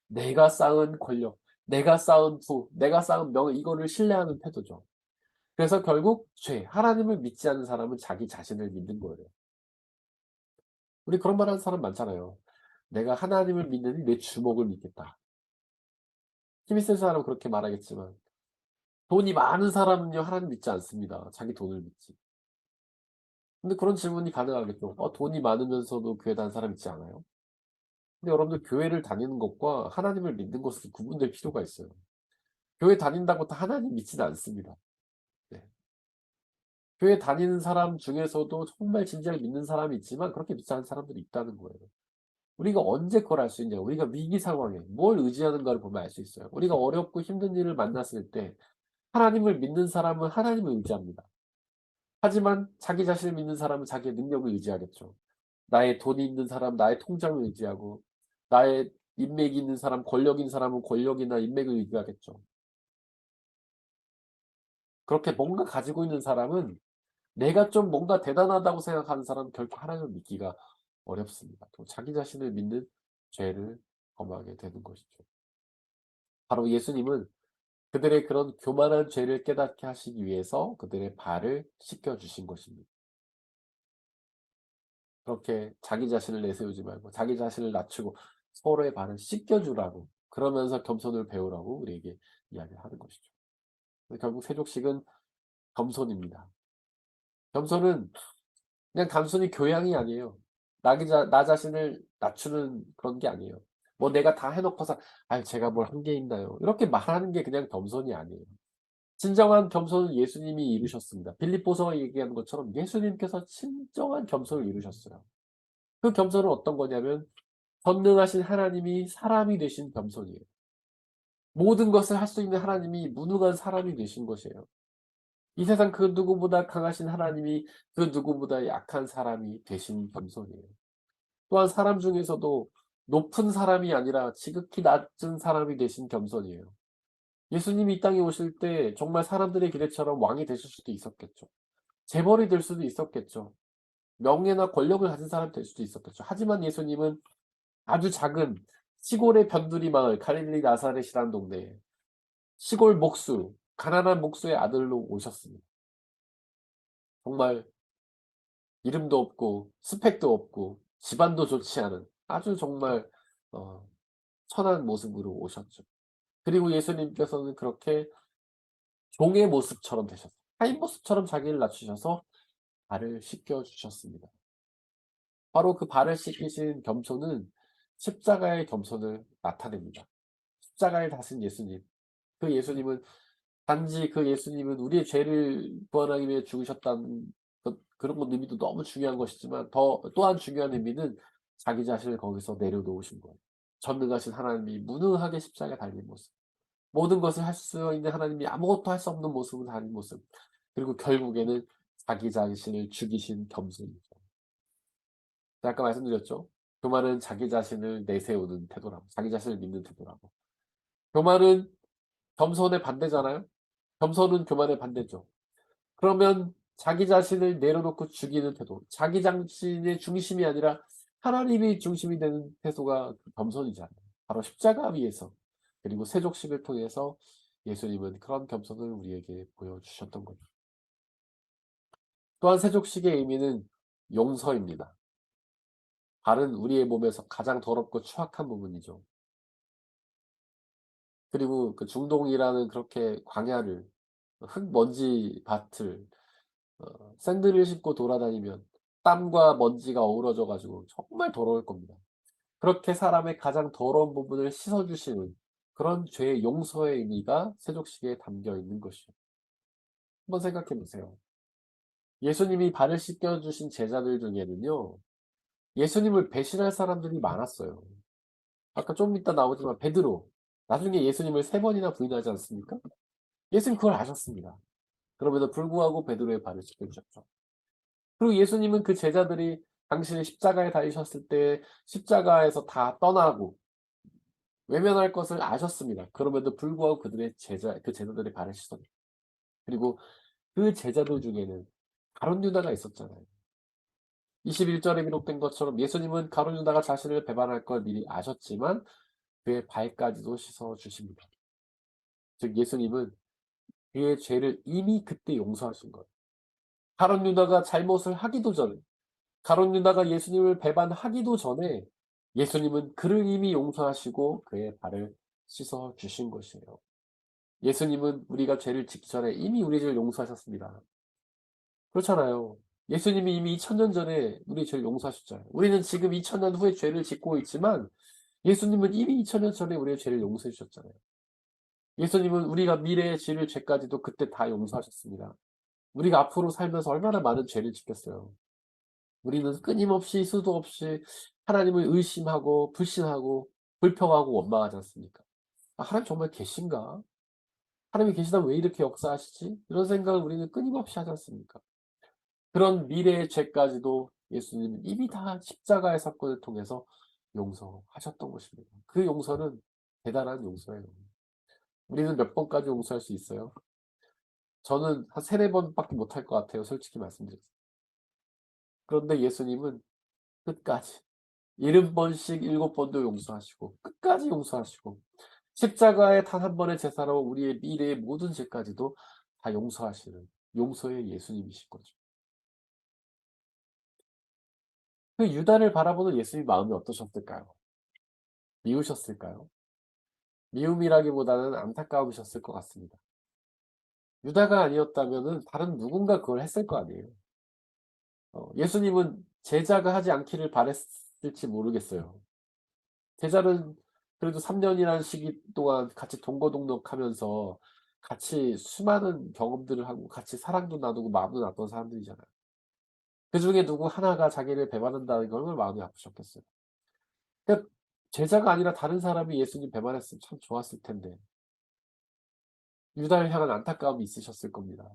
내가 쌓은 권력, 내가 쌓은 부, 내가 쌓은 명예 이거를 신뢰하는 태도죠. 그래서 결국 죄, 하나님을 믿지 않는 사람은 자기 자신을 믿는 거예요. 우리 그런 말 하는 사람 많잖아요. "내가 하나님을 믿느니 내 주먹을 믿겠다." 힘이 센 사람은 그렇게 말하겠지만 돈이 많은 사람은요 하나님 믿지 않습니다. 자기 돈을 믿지. 근데 그런 질문이 가능하겠죠. 돈이 많으면서도 교회 다니는 사람 있지 않아요? 근데 여러분들 교회를 다니는 것과 하나님을 믿는 것은 구분될 필요가 있어요. 교회 다닌다고 다 하나님 믿지는 않습니다. 네. 교회 다니는 사람 중에서도 정말 진지하게 믿는 사람이 있지만 그렇게 믿지 않는 사람들이 있다는 거예요. 우리가 언제 그걸 알 수 있냐? 우리가 위기 상황에 뭘 의지하는가를 보면 알 수 있어요. 우리가 어렵고 힘든 일을 만났을 때 하나님을 믿는 사람은 하나님을 의지합니다. 하지만 자기 자신을 믿는 사람은 자기의 능력을 의지하겠죠. 나의 돈이 있는 사람, 나의 통장을 의지하고 나의 인맥이 있는 사람, 권력 있는 사람은 권력이나 인맥을 의지하겠죠. 그렇게 뭔가 가지고 있는 사람은 내가 좀 뭔가 대단하다고 생각하는 사람은 결코 하나님을 믿기가 어렵습니다. 또 자기 자신을 믿는 죄를 범하게 되는 것이죠. 바로 예수님은 그들의 그런 교만한 죄를 깨닫게 하시기 위해서 그들의 발을 씻겨 주신 것입니다. 그렇게 자기 자신을 내세우지 말고 자기 자신을 낮추고 서로의 발을 씻겨 주라고 그러면서 겸손을 배우라고 우리에게 이야기를 하는 것이죠. 결국 세족식은 겸손입니다. 겸손은 그냥 단순히 교양이 아니에요. 나 자신을 낮추는 그런 게 아니에요. 뭐 내가 다 해 놓고서 '아이 제가 뭘 한 게 있나요?' 이렇게 말하는 게 그냥 겸손이 아니에요. 진정한 겸손은 예수님이 이루셨습니다. 빌립보서가 얘기하는 것처럼 예수님께서 진정한 겸손을 이루셨어요. 그 겸손은 어떤 거냐면 전능하신 하나님이 사람이 되신 겸손이에요. 모든 것을 할 수 있는 하나님이 무능한 사람이 되신 것이에요. 이 세상 그 누구보다 강하신 하나님이 그 누구보다 약한 사람이 되신 겸손이에요. 또한 사람 중에서도 높은 사람이 아니라 지극히 낮은 사람이 되신 겸손이에요. 예수님이 이 땅에 오실 때 정말 사람들의 기대처럼 왕이 되실 수도 있었겠죠. 재벌이 될 수도 있었겠죠. 명예나 권력을 가진 사람이 될 수도 있었겠죠. 하지만 예수님은 아주 작은 시골의 변두리 마을 갈릴리 나사렛이라는 동네에 시골 목수, 가난한 목수의 아들로 오셨습니다. 정말 이름도 없고 스펙도 없고 집안도 좋지 않은 아주 정말 어 천한 모습으로 오셨죠. 그리고 예수님께서는 그렇게 종의 모습처럼 되셨어요. 타인 모습처럼 자기를 낮추셔서 발을 씻겨 주셨습니다. 바로 그 발을 씻기신 겸손은 십자가의 겸손을 나타냅니다. 십자가에 다신 예수님. 그 예수님은 단지 그 예수님은 우리의 죄를 구원하기 위해 죽으셨다는 그런 것 의미도 너무 중요한 것이지만 또한 중요한 의미는 자기 자신을 거기서 내려놓으신 거예요. 전능하신 하나님이 무능하게 십자가에 달린 모습. 모든 것을 할 수 있는 하나님이 아무것도 할 수 없는 모습을 달린 모습. 그리고 결국에는 자기 자신을 죽이신 겸손이죠. 아까 말씀드렸죠. 교만은 자기 자신을 내세우는 태도라고, 자기 자신을 믿는 태도라고. 교만은 겸손의 반대잖아요. 겸손은 교만의 반대죠. 그러면 자기 자신을 내려놓고 죽이는 태도, 자기 자신의 중심이 아니라 하나님이 중심이 되는 태도가 그 겸손이잖아요. 바로 십자가 위에서, 그리고 세족식을 통해서 예수님은 그런 겸손을 우리에게 보여주셨던 거죠. 또한 세족식의 의미는 용서입니다. 발은 우리의 몸에서 가장 더럽고 추악한 부분이죠. 그리고 그 중동이라는 그렇게 광야를, 흙먼지 밭을 샌들을 신고 돌아다니면 땀과 먼지가 어우러져 가지고 정말 더러울 겁니다. 그렇게 사람의 가장 더러운 부분을 씻어 주시는 그런 죄의 용서의 의미가 세족식에 담겨 있는 것이죠. 한번 생각해 보세요. 예수님이 발을 씻겨 주신 제자들 중에는요, 예수님을 배신할 사람들이 많았어요. 아까 좀 이따 나오지만 베드로, 나중에 예수님을 3 번이나 부인하지 않습니까? 예수님 그걸 아셨습니다. 그럼에도 불구하고 베드로의 발을 씻겨 주셨죠. 그리고 예수님은 그 제자들이 당신이 십자가에 달리셨을 때 십자가에서 다 떠나고 외면할 것을 아셨습니다. 그럼에도 불구하고 그 제자들의 발을 씻었죠. 그리고 그 제자들 중에는 가룟 유다가 있었잖아요. 21절에 기록된 것처럼 예수님은 가룟 유다가 자신을 배반할 걸 미리 아셨지만 그의 발까지도 씻어 주십니다. 즉 예수님은 그의 죄를 이미 그때 용서하신 거예요. 가룟 유다가 잘못을 하기도 전에, 가룟 유다가 예수님을 배반하기도 전에 예수님은 그를 이미 용서하시고 그의 발을 씻어 주신 것이에요. 예수님은 우리가 죄를 짓기 전에 이미 우리 죄를 용서하셨습니다. 그렇잖아요. 예수님이 이미 2000년 전에 우리 죄를 용서하셨잖아요. 우리는 지금 2000년 후에 죄를 짓고 있지만 예수님은 이미 2000년 전에 우리의 죄를 용서해 주셨잖아요. 예수님은 우리가 미래에 지을 죄까지도 그때 다 용서하셨습니다. 우리가 앞으로 살면서 얼마나 많은 죄를 짓겠어요. 우리는 끊임없이 수도 없이 하나님을 의심하고 불신하고 불평하고 원망하지 않습니까? '아 하나님 정말 계신가? 하나님이 계시다면 왜 이렇게 역사하시지?' 이런 생각을 우리는 끊임없이 하지 않습니까? 그런 미래의 죄까지도 예수님은 이미 다 십자가의 사건을 통해서 용서하셨던 것입니다. 그 용서는 대단한 용서예요. 우리는 몇 번까지 용서할 수 있어요? 저는 한 3-4 번밖에 못할 것 같아요, 솔직히 말씀드려서. 그런데 예수님은 끝까지 70번씩 7번도 용서하시고 끝까지 용서하시고 십자가의 단 한 번의 제사로 우리의 미래의 모든 죄까지도 다 용서하시는 용서의 예수님이신 거죠. 그 유다를 바라보는 예수님 마음이 어떠셨을까요? 미우셨을까요? 미움이라기보다는 안타까우셨을 것 같습니다. 유다가 아니었다면은 다른 누군가 그걸 했을 거 아니에요. 예수님은 제자가 하지 않기를 바랐을지 모르겠어요. 제자는 그래도 3 년이라는 시기 동안 같이 동거동록하면서 같이 수많은 경험들을 하고 같이 사랑도 나누고 마음도 나눴던 사람들이잖아요. 그중에 누구 하나가 자기를 배반한다는 게 얼마나 마음이 아프셨겠어요. 그러니까 제자가 아니라 다른 사람이 예수님 배반했으면 참 좋았을 텐데 유다를 향한 안타까움이 있으셨을 겁니다.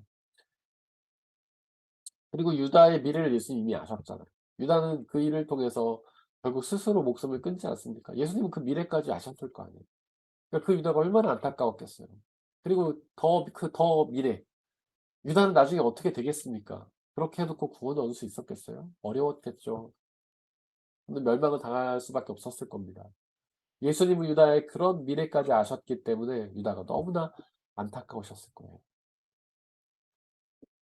그리고 유다의 미래를 예수님이 이미 아셨잖아요. 유다는 그 일을 통해서 결국 스스로 목숨을 끊지 않습니까? 예수님은 그 미래까지 아셨을 거 아니에요. 그러니까 그 유다가 얼마나 안타까웠겠어요. 그리고 더 미래, 유다는 나중에 어떻게 되겠습니까? 그렇게 해 놓고 구원을 얻을 수 있었겠어요? 어려웠겠죠. 근데 멸망을 당할 수밖에 없었을 겁니다. 예수님은 유다의 그런 미래까지 아셨기 때문에 유다가 너무나 안타까우셨을 거예요.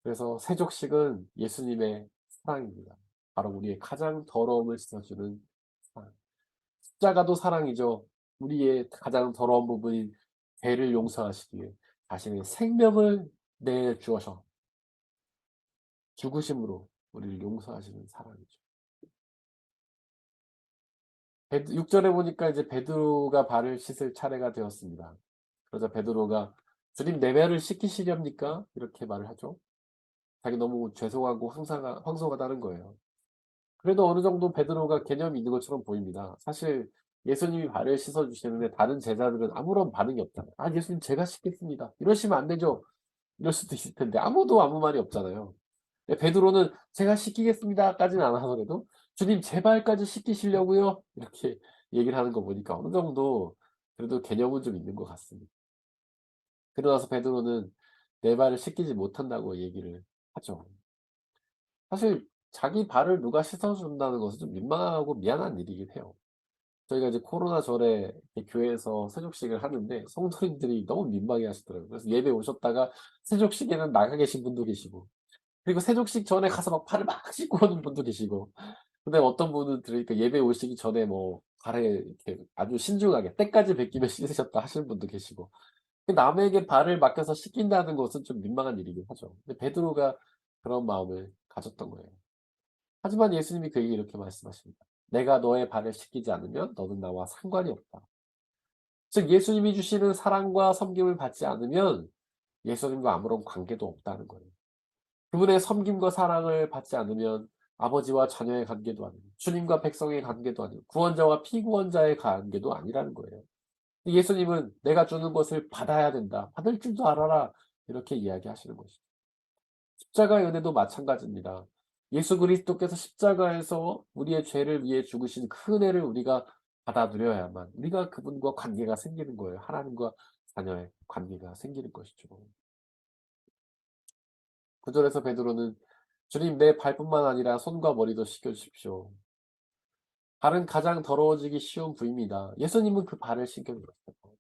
그래서 세족식은 예수님의 사랑입니다. 바로 우리의 가장 더러움을 씻어주는 사랑. 십자가도 사랑이죠. 우리의 가장 더러운 부분인 죄를 용서하시기 위해 자신의 생명을 내주어서 죽으심으로 우리를 용서하시는 사랑이죠. 6 절에 보니까 이제 베드로가 발을 씻을 차례가 되었습니다. 그러자 베드로가 "주님 내 발을 씻기시렵니까?" 이렇게 말을 하죠. 자기 너무 죄송하고 황송하다는 거예요. 그래도 어느 정도 베드로가 개념이 있는 것처럼 보입니다. 사실 예수님이 발을 씻어 주시는데 다른 제자들은 아무런 반응이 없잖아요. "아 예수님 제가 씻겠습니다." "이러시면 안 되죠." 이럴 수도 있을 텐데 아무도 아무 말이 없잖아요. 베드로는 "제가 씻기겠습니다."까지는 안 하더라도 "주님 제 발까지 씻기시려고요?" 이렇게 얘기를 하는 거 보니까 어느 정도 그래도 개념은 좀 있는 것 같습니다. 그러고 나서 베드로는 "내 발을 씻기지 못한다."고 얘기를 하죠. 사실 자기 발을 누가 씻어 준다는 것은 좀 민망하고 미안한 일이긴 해요. 저희가 이제 코로나 전에 이 교회에서 세족식을 하는데 성도님들이 너무 민망해 하시더라고요. 그래서 예배 오셨다가 세족식에는 나가 계신 분도 계시고, 그리고 세족식 전에 가서 막 발을 막 씻고 오는 분도 계시고, 근데 어떤 분은 들으니까 예배 오시기 전에 뭐 발에 이렇게 아주 신중하게 때까지 벗기며 씻으셨다 하시는 분도 계시고, 그 남에게 발을 맡겨서 씻긴다는 것은 좀 민망한 일이긴 하죠. 근데 베드로가 그런 마음을 가졌던 거예요. 하지만 예수님이 그에게 이렇게 말씀하십니다. "내가 너의 발을 씻기지 않으면 너는 나와 상관이 없다." 즉 예수님이 주시는 사랑과 섬김을 받지 않으면 예수님과 아무런 관계도 없다는 거예요. 그분의 섬김과 사랑을 받지 않으면 아버지와 자녀의 관계도 아니고 주님과 백성의 관계도 아니고 구원자와 피구원자의 관계도 아니라는 거예요. 예수님은 "내가 주는 것을 받아야 된다. 받을 줄도 알아라." 이렇게 이야기하시는 것이죠. 십자가의 은혜도 마찬가지입니다. 예수 그리스도께서 십자가에서 우리의 죄를 위해 죽으신 그 은혜를 우리가 받아들여야만 우리가 그분과 관계가 생기는 거예요. 하나님과 자녀의 관계가 생기는 것이죠. 9 절에서 베드로는 "주님 내 발뿐만 아니라 손과 머리도 씻겨 주십시오." 발은 가장 더러워지기 쉬운 부위입니다. 예수님은 그 발을 씻겨 주셨어요.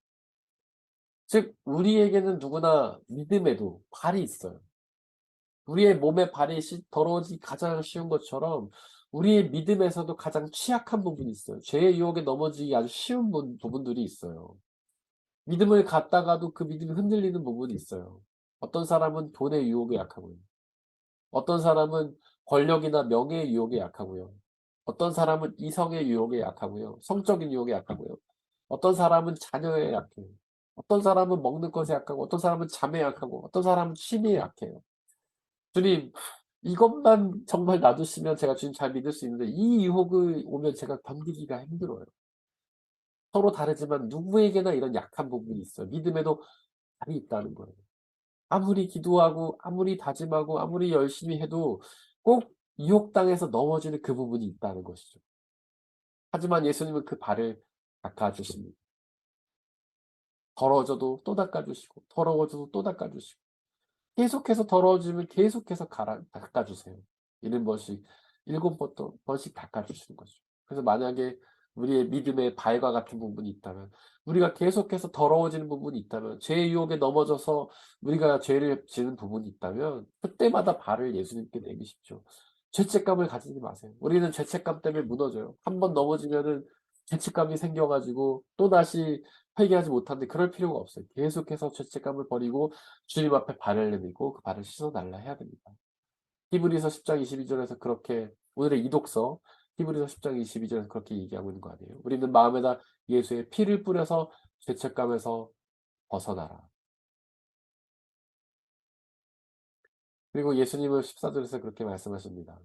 즉 우리에게는 누구나 믿음에도 발이 있어요. 우리의 몸에 발이 더러워지기 가장 쉬운 것처럼 우리의 믿음에서도 가장 취약한 부분이 있어요. 죄의 유혹에 넘어지기 아주 쉬운 부분들이 있어요. 믿음을 갖다가도 그 믿음이 흔들리는 부분이 있어요. 어떤 사람은 돈의 유혹에 약하고요. 어떤 사람은 권력이나 명예의 유혹에 약하고요. 어떤 사람은 이성의 유혹에 약하고요. 성적인 유혹에 약하고요. 어떤 사람은 자녀에 약해요. 어떤 사람은 먹는 것에 약하고 어떤 사람은 잠에 약하고 어떤 사람은 취미에 약해요. 주님 이것만 정말 놔두시면 제가 주님 잘 믿을 수 있는데 이 유혹이 오면 제가 견디기가 힘들어요. 서로 다르지만 누구에게나 이런 약한 부분이 있어요. 믿음에도 답이 있다는 거예요. 아무리 기도하고 아무리 다짐하고 아무리 열심히 해도 꼭 유혹당해서 넘어지는 그 부분이 있다는 것이죠. 하지만 예수님은 그 발을 닦아 주십니다. 더러워져도 또 닦아 주시고 더러워져도 또 닦아 주시고 계속해서 더러워지면 계속해서 닦아 주세요. 7번씩 7번씩 닦아 주시는 거죠. 그래서 만약에 우리의 믿음의 발과 같은 부분이 있다면 우리가 계속해서 더러워지는 부분이 있다면 죄의 유혹에 넘어져서 우리가 죄를 지는 부분이 있다면 그때마다 발을 예수님께 내미십시오. 죄책감을 가지지 마세요. 우리는 죄책감 때문에 무너져요. 한 번 넘어지면은 죄책감이 생겨 가지고 또다시 회개하지 못하는데 그럴 필요가 없어요. 계속해서 죄책감을 버리고 주님 앞에 발을 내밀고 그 발을 씻어 달라 해야 됩니다. 히브리서 10장 22절에서 그렇게 오늘의 이독서 히브리서 10장 22절에서 그렇게 얘기하고 있는 거 아니에요. 우리는 마음에다 예수의 피를 뿌려서 죄책감에서 벗어나라. 그리고 예수님은 14절에서 그렇게 말씀하십니다.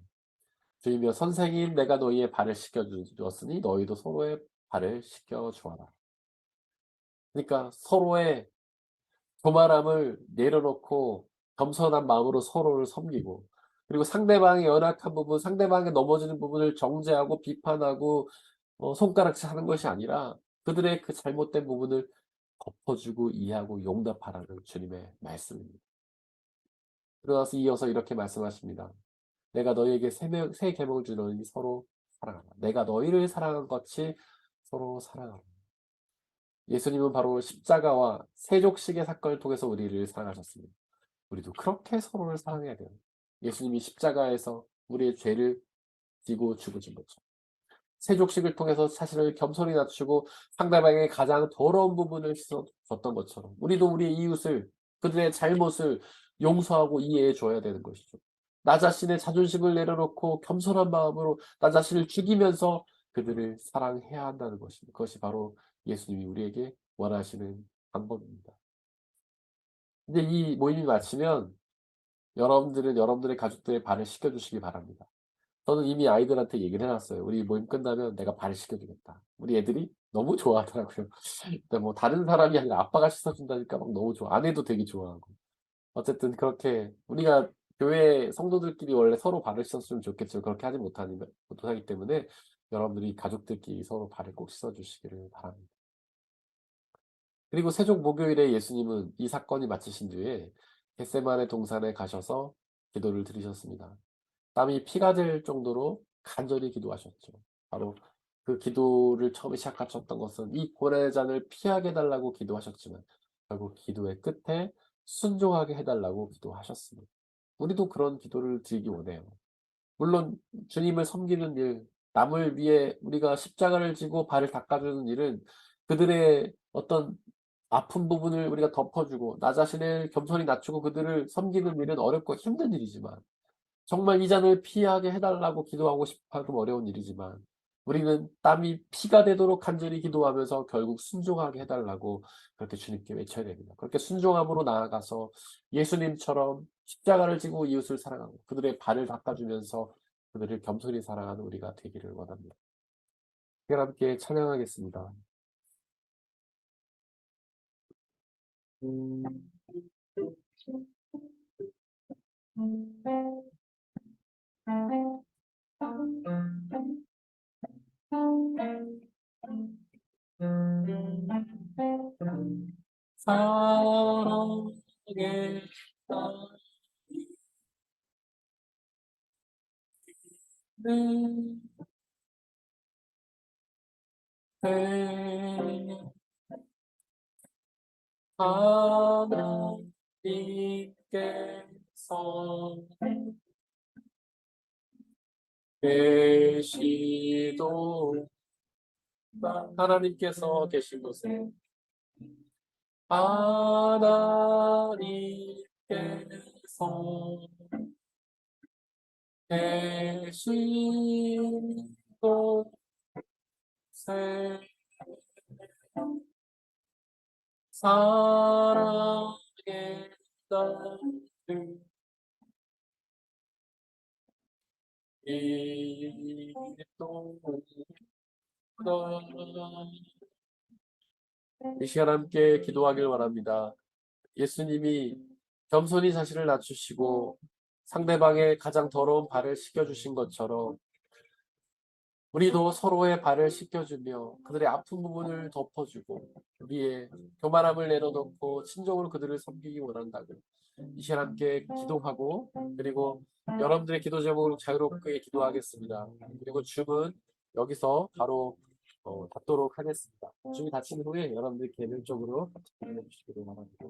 주이며 선생님 내가 너희의 발을 씻겨 주었으니 너희도 서로의 발을 씻겨 주어라. 그러니까 서로의 교만함을 내려놓고 겸손한 마음으로 서로를 섬기고 그리고 상대방의 연약한 부분, 상대방의 넘어지는 부분을 정죄하고 비판하고 손가락질 하는 것이 아니라 그들의 그 잘못된 부분을 덮어주고 이해하고 용납하라는 주님의 말씀입니다. 그러나서 이어서 이렇게 말씀하십니다. "내가 너희에게 새 계명을 주노니 서로 사랑하라. 내가 너희를 사랑한 것 같이 서로 사랑하라." 예수님은 바로 십자가와 세족식의 사건을 통해서 우리를 사랑하셨습니다. 우리도 그렇게 서로를 사랑해야 돼요. 예수님이 십자가에서 우리의 죄를 지고 죽으신 것처럼. 세족식을 통해서 자신을 겸손히 낮추고 상대방의 가장 더러운 부분을 씻어 줬던 것처럼 우리도 우리의 이웃을 그들의 잘못을 용서하고 이해해 줘야 되는 것이죠. 나 자신의 자존심을 내려놓고 겸손한 마음으로 나 자신을 죽이면서 그들을 사랑해야 한다는 것입니다. 그것이 바로 예수님이 우리에게 원하시는 방법입니다. 근데 이 모임이 마치면 여러분들은 여러분들의 가족들의 발을 씻겨 주시기 바랍니다. 저는 이미 아이들한테 얘기를 해 놨어요. "우리 모임 끝나면 내가 발을 씻겨 주겠다." 우리 애들이 너무 좋아하더라고요. 근데 뭐 다른 사람이 아니라 아빠가 씻어 준다니까 막 너무 좋아. 아내도 되게 좋아하고. 어쨌든 그렇게 우리가 교회 성도들끼리 원래 서로 발을 씻었으면 좋겠지만 그렇게 하지 못하기 때문에 여러분들이 가족들끼리 서로 발을 꼭 씻어 주시기를 바랍니다. 그리고 세종 목요일에 예수님은 이 사건이 마치신 뒤에 겟세마네 동산에 가셔서 기도를 드리셨습니다. 땀이 피가 될 정도로 간절히 기도하셨죠. 바로 그 기도를 처음에 시작하셨던 것은 이 고난의 잔을 피하게 해 달라고 기도하셨지만 결국 기도의 끝에 순종하게 해 달라고 기도하셨습니다. 우리도 그런 기도를 드리기 원해요. 물론 주님을 섬기는 일, 남을 위해 우리가 십자가를 지고 발을 닦아주는 일은 그들의 어떤 아픈 부분을 우리가 덮어주고 나 자신을 겸손히 낮추고 그들을 섬기는 일은 어렵고 힘든 일이지만 정말 이 잔을 피하게 해 달라고 기도하고 싶어도 어려운 일이지만 우리는 땀이 피가 되도록 간절히 기도하면서 결국 순종하게 해 달라고 그렇게 주님께 외쳐야 됩니다. 그렇게 순종함으로 나아가서 예수님처럼 십자가를 지고 이웃을 사랑하고 그들의 발을 닦아 주면서 그들을 겸손히 사랑하는 우리가 되기를 원합니다. 함께 찬양하겠습니다. 음. 사랑의 땅을 하나님께서 계시도다. 하나님께서 계신 곳에 하나님께서 계신 곳에 사랑의 땅을 이 시간 함께 기도하길 바랍니다. 예수님이 겸손히 자신을 낮추시고 상대방의 가장 더러운 발을 씻겨주신 것처럼 우리도 서로의 발을 씻겨주며 그들의 아픈 부분을 덮어주고 우리의 교만함을 내려놓고 친정으로 그들을 섬기기 원한다고 이 시간 함께 기도하고 그리고 여러분들의 기도 제목으로 자유롭게 기도하겠습니다. 그리고 줌은 여기서 바로 닫도록 하겠습니다. 줌이 닫힌 후에 여러분들 개별적으로 기도해 주시기를 바랍니다.